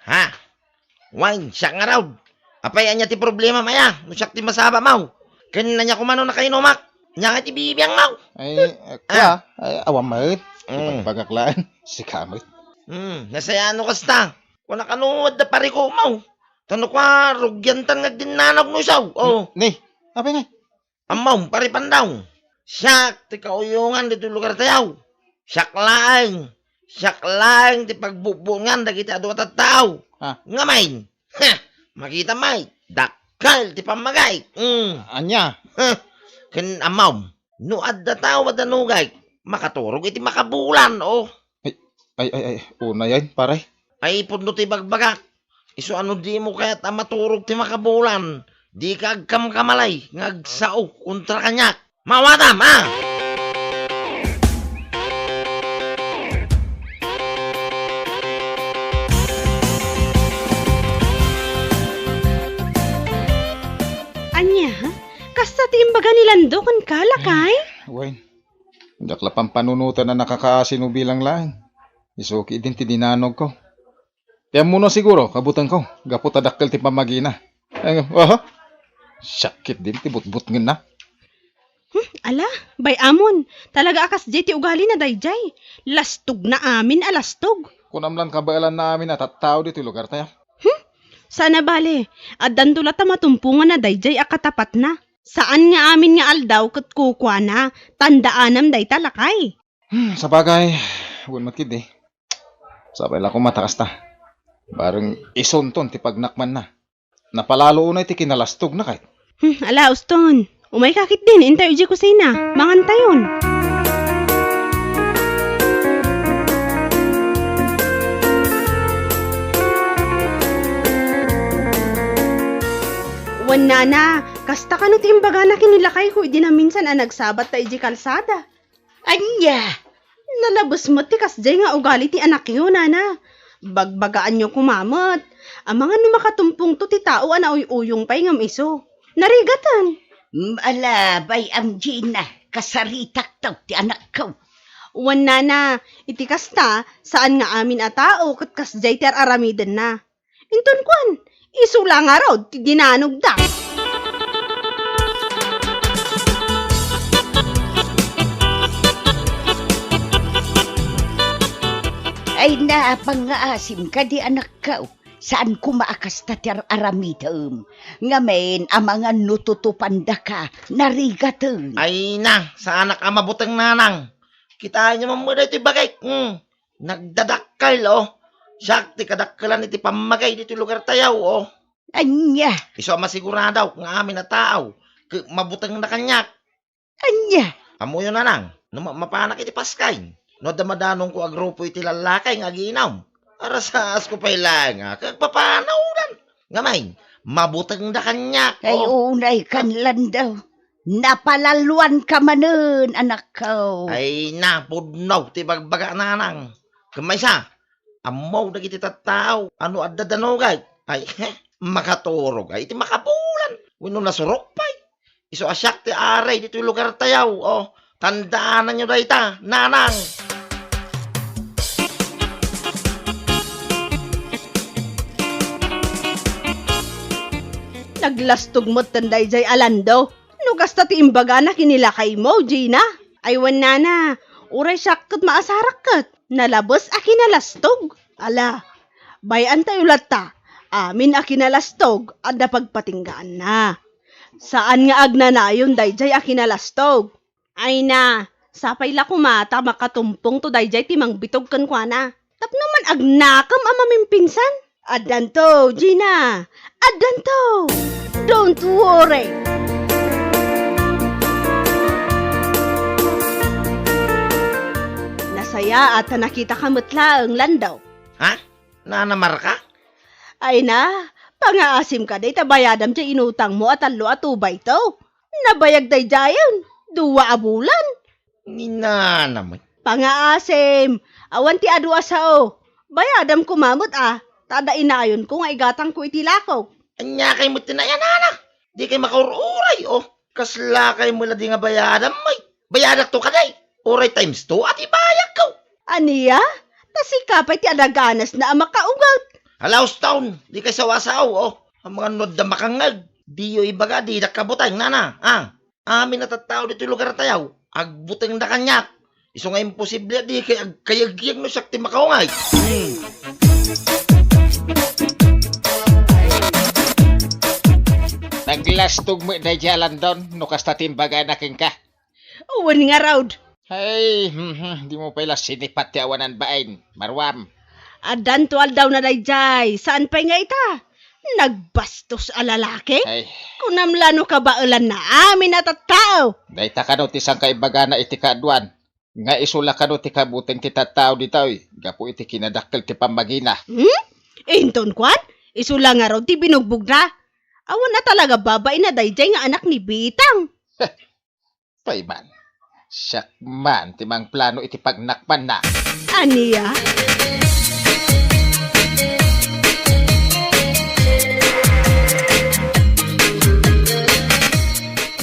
Ha? Wine, siya nga raw. Apay anya ti problema maya, nusak ti masaba mau. Kanina niya kumano nakainumak. Nya nga ti bibiyang mau. Ay, awam mat. Pagaklaan, sika mat. Nasayano kasta. Wala kanuod na pari ko mau. Tano kwa, rugyantan nga dinanog no isaw. Oh. Nih, apa nga? Amaw, pari pandaw. Siyak, ti kauyungan dito lugar tayaw. Siyak lang, ti pagbubungan da kita adwa tattaw. Ngamain. Ha, makita may, dakal ti pamagay. Anya? Ken amaw, nuad da tao madanugay. Makaturog iti makabulan, oh. Ay, una yan, pare. Ay, puno ti bagbagak. Iso ano di mo kaya't maturog ti makabulan. Di ka agkam-kamalay, ngagsao, kontra kanyak. Mawatam, ha? Anya, kasta ti imbaga ni Lando kan kalakay? Wine, dakla pang panunutan na nakakasinubilang lang. Isuki din ti dinanog ko. Kaya muna siguro, kabutan ko. Gapot adakkel ti pamagina. Sakit din ti butbut ngin na. Ala, bay amon. Talaga akas di ti ugali na dayjay. Lastog na amin alastog. Kunamlan kabailan namin at tao dito lugar tayo. Sana bale, addan tula ta matumpungan na dayjay akatapat na. Saan nga amin nga aldaw kat kukwa na, tandaanam day talakay. Sa bagay, buwan matkid eh. Sabay lang ko matakas ta. Barang isunton ti pagnakman na. Napalalo unay ti kinalastog na kahit. Ala, uston. Umay kakit din, intay uji kusina. Mangantayon. Wan nana, kasta ka no ti imbaga na kinilakay ko, di na minsan nagsabat ta iji kalsada. Anya! Nalabos mo ti kasjay nga ugali ti anak yun, nana. Bagbagaan nyo kumamot. Ang mga numakatumpong to ti tao ana uyong pay ngam iso. Narigatan. Ala, bay am Gina, kasaritak taw ti anak ko. Wan nana, iti kasta, saan nga amin a tao kat kasjay ti aramiden na. Inton kwan, isula nga raw ti dinanog da. Ay na, pangaasim ka di anak ko. Saan kumaakas ta ti aramidem. Ngamen, ang mga nututupanda ka, narigaten. Ay na, sa anak ang mabutang nanang. Kita niya mamuda ito bagay. Nagdadakal, oh. Siyak, ti kadakkalan iti pamagay dito lugar tayaw, oh. Anya. Iso masiguradaw ng amin na tao. Mabutang na kanyak. Anya. Amo yun nanang, mapanak iti paskay. No damadanong ko agrupo iti lalakay nga ginaw. Arasas ko pa ilang, kagpapanaw nan. Ngamay, mabutang na kanyak. Ay unay kanlan daw. Napalaluan ka manen, anak ko. Ay napudnaw, ti bagbaga nanang. Kamay sa, amaw na kiti tattao. Ano addadanogay? Ay, makaturog. Ay, iti makabulan. Wino nasurok pa'y. Iso asyak ti aray dito yung lugar tayaw. Oh, tandaan nyo dayta, nanang. Naglastog mo tanday jay alando. Nugas ta ti imbaga na kinilakay mo, Gina. Aywan nana, uray syakot maasarakat. Nalabos a kinalastog. Ala, bayan tayo lata. Amin a kinalastog at napagpatinggaan na. Saan nga agnanayon dayjay a kinalastog? Ay na, sapay la kumata makatumpong to dayjay timang bitog kan kwa na. Tap naman agnakam amaming pinsan. Adanto, Gina. Adanto. Don't worry. Nasaya at nakita ka mutla ang landaw. Ha? Nanamar ka? Ay na, pangaasim ka day tabayadam siya inutang mo at alo at ubay to. Nabayag day jayon, 2 abulan. Nina naman. Pangaasim, awan ti adu asao. Bayadam kumamot tada inayon ko nga igatang ko itilakaw. Anya kay mo tinayan anak. Di kay makaururay, oh. Kasla kay mo di nga bayadam, may. Bayadak to kaday. Oray times 2 at ibayag ko. Aniya? Tasikapay ti adaganas na ang makaugat. Halaos taon, di kay sawasaw, oh. Ang mga nod na makangag. Di yo ibaga, di nakabutang, nana. Amin natatao dito yung lugar tayaw. Agbutang na kanyak. Iso nga imposible, di kay kayag-kayag no sakti makaungay. Naglastog mo na jalan doon, no kasta timbaga na ka. Uwan nga raud. Hey, di mo pala sinipat ti awanan bain, Marwam. Adan tuwal daw na dayjay. Saan pa nga ita? Nagbastos a lalaki? Ay, Kunamlano ka ba ulan na amin at tao? dayta ka no ti sang kaibaga na iti kaadwan. Nga isula ka no ti kabuteng ti tattao ditaw. Gapo iti kinadakkel ti pamagina. Inton kwan? Isula nga raw ti binugbog na. Awan na talaga babay na dayjay nga anak ni Bitang. Payman. Siyak man, timang plano iti pagnakpan na. Aniya?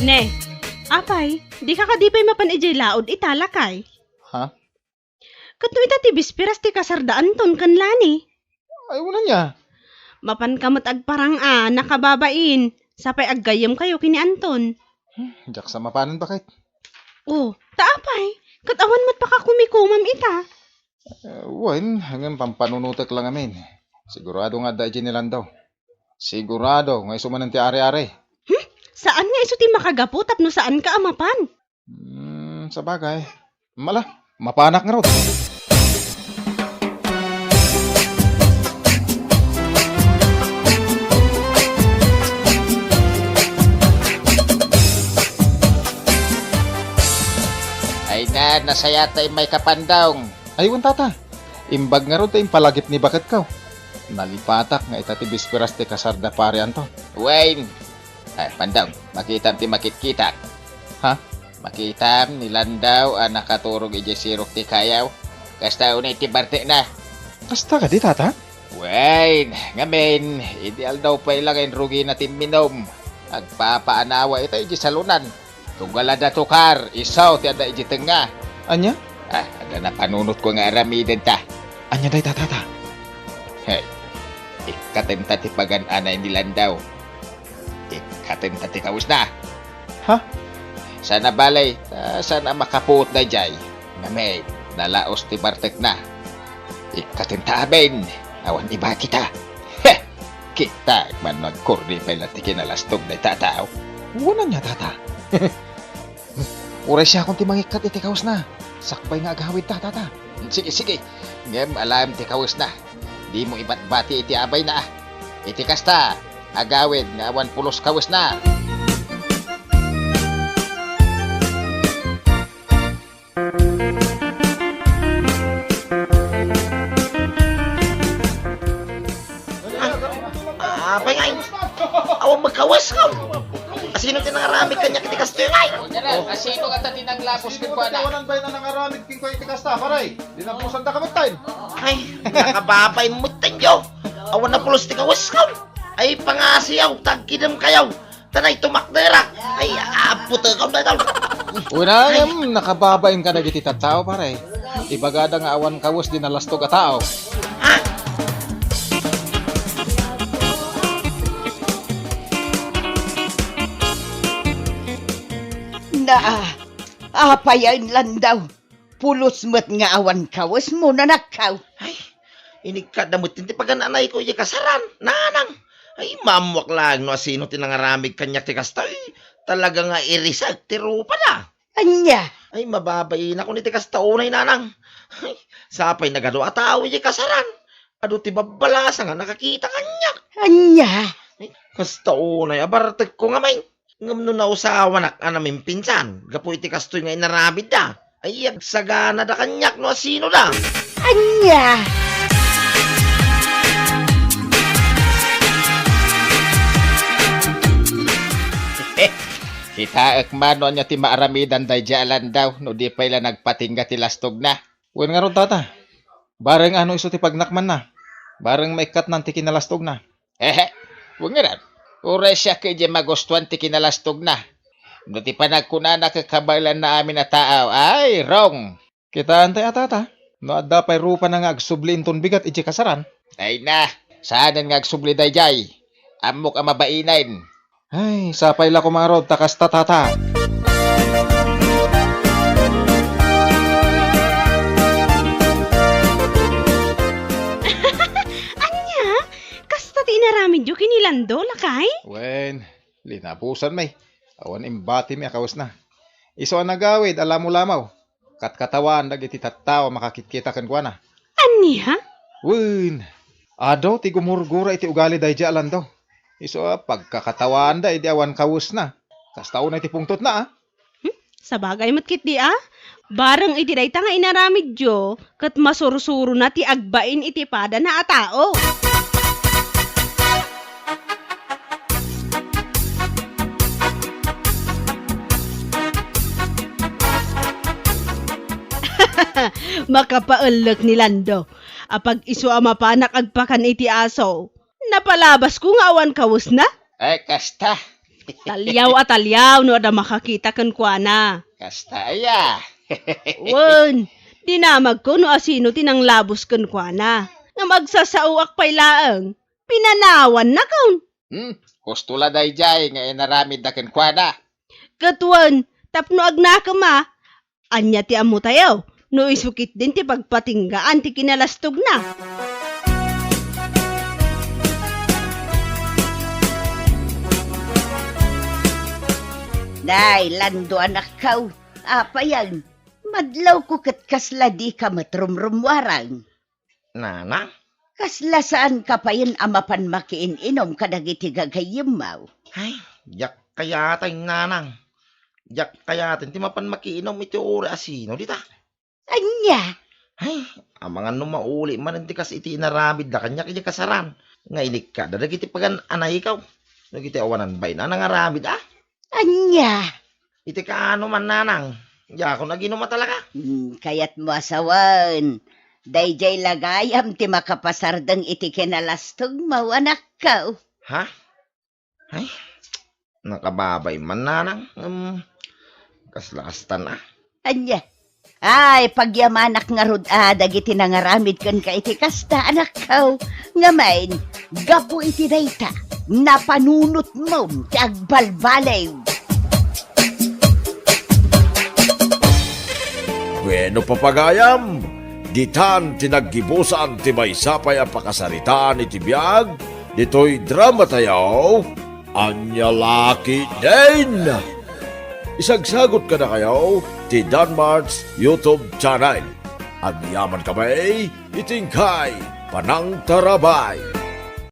Ne, apay, di ka kadipay mapan ijay laod italakay. Ha? Kato ita ti bispiras ti kasardaan ton kanlani. Ay, wala niya. Mapan kamot agparang nakababain. Sapay aggayam kayo kini Anton. Diyak sa mapanan bakit? Oh, taapay. Katawan mo't pakakumikumam ita. Wan, hanggang pampanunutak lang amin. Sigurado nga da nilan daw. Sigurado, nga isumanan ti are-are. Saan nga iso ti makagapo tapno saan ka amapan? Sa bagay. Mala, mapanak nga raw. Ay na, nasaya tayo may kapandawng. Aywan tata, imbag nga ron tayo palagip ni bakit ka. Nalipatak nga itati bisperas ti kasarda pare anto. Wayne! Ay, pandawng, makitam ti makitkitak. Ha? Makitam nilandaw ang nakaturog iji sirok ti kayaw. Kasta unay ti barte na. Kasta ka di tata? Wayne, ngamin, ideal daw pa ilagay rugi na minom. Agpapaanawa ito iji salunan. Tunggal ada tukar, isaw ti ada iji tenga. Anya? Ada na panunot ko nga aramiden ta. Anya day tata? Hey, ikaten ti pagan anay nilandaw. Ikaten ti kawis na. Ha? Sana balay, sana makapuot na jay. Ngamin, nalaos ti bartek na. Ikaten aben, awan iba kita. Heh, kita man magkordi pa lang ti kinalastog na tataw. Wala niya tata. Uray siya akong timangikat iti kawas na. Sakbay nga agawid ta, tata. Sige, sige. Ngem, alam ti kawas na. Di mo iba't bati iti abay na. Iti kasta, agawid nga 1 pulos kawas na. Apay ngay. Awang magkawas ka. Asino tinangaramig kanya kiti kasto yung ay? Asino ka tati naglapos kin kwa na? Tawanan ba na nangaramid king ko iti kasta, paray? Dinapusan ta kamatay. Ay, nakababay mo tanyo. Awan na pulos ti kawas ka. Ay, pangasiyaw, tagkidam kayaw. Tanay tumakdera. Ay, aputo ka na daw. Una, nakababain ka na giti tattao pare. Ibagada nga awan kawas di nalastog a tao. Apayan lang daw. Pulos mo't nga awan kawas mo na nakaw. Ay, inikadamot tinti pagananay ko iya kasaran. Nanang. Ay, mamwak lang no asino tinangaramig kanya ti kasta. Ay, talaga nga irisag ti rupa na. Anya? Ay, mababay na ko ni ti kasta unay nanang. Ay, sapay nagado ataw iya kasaran. Ado ti babalasa nga nakakita kanya. Anya? Ay, kasta unay, abartek ko nga may. Ngam no nausawan ak anamin pinsan. Gapu iti kastoy nga inarabid da. Ay, agsagana da kanyak no asino da. Anya? Kita ekmano niya ti maaramidan day jalan daw no di pa ila nagpatingga ti lastog na. Wen nga ron tata. Bareng ano iso ti pagnakman na. Bareng maikat nan ti kinalastog na. Wag nga ran. Ure siya kay di magustuhan ti kinalastog na. Nuti pa nagkuna nakakabalan na amin na tao. Ay, wrong. Kita antay atata. No adda pay rupa na nga agsublin ton bigat iti kasaran. Ay na, saanan nga agsubli dayjay. Amok ang mabainain. Ay, sapay la kumarod takas tatata. Anya, kasta ti inaramid yu kinilando, lakay? Wen, linapusan may. Awan imbati mi akawas na. Iso ang nagawid, alam mo lamaw. Katkatawan dagiti tattao makakitkita kan kwa na. Anya? Wen, ado ti gumurgura iti ugali dayja alando. Iso pagkakatawan da iti awan kawus na. Kastao na iti pungtot na Sa bagay matkit di Barang iti dayta nga inaramid yu, kat masursuro na ti agbain iti pada na atao. Makapaalak ni Lando. Apag iso amapanak agpakan iti aso. Napalabas ko nga awan kawus na. Ay, kasta. Talyaw no ada makakita kan kuana. Kasta ya. Wen, dinamag ko no asino tinanglabos kan kuana. Nga magsasauak pay laeng. Pinanawan na kaun. Kustula dayjay nga inaramid na kenkwana. Katuan, tapno agnakama. Anya ti amo tayo. No isukit din ti pagpatinggaan ti kinalastog na. Day, Lando anak kau. Apa yan? Madlaw ko kat kasla di ka matrumrumwarang. Nanang? Kasla saan ka pa yan amapan makiin-inom kadagiti gagayimaw. Ay, yak kayatin nanang. Yak kayatin, ti mapan makiinom iti uri asino, dita. Anya? Ay, ang mga numauli man hindi kas iti inaramid na kanya kanya kasaran. Nga inik ka, dadagiti pagan anay ikaw. Nagiti awanan bay na nangaramid Anya? Iti ka ano man nanang. Ya ako naginuma talaga. Kayat mo asawan. Dayjay lagayam ti makapasardang iti kinalastog mo anak ka. Ha? Ay, nakababay man nanang. Kaslastan Anya? Ay, pagyamanak nga rod dagiti nangaramid kan ka iti kasta anak ka. Ngamain, gapo iti dayta. Napanunot mo ti agbalbalay. Bueno papagayam, ditan tinaggibusan ti maysapay a pakasaritaan iti biag, dito'y drama tayaw, anya laki din. Isagsagot ka na kayo ti Danmar's YouTube channel. Agyaman kamay, itingkay, panang tarabay.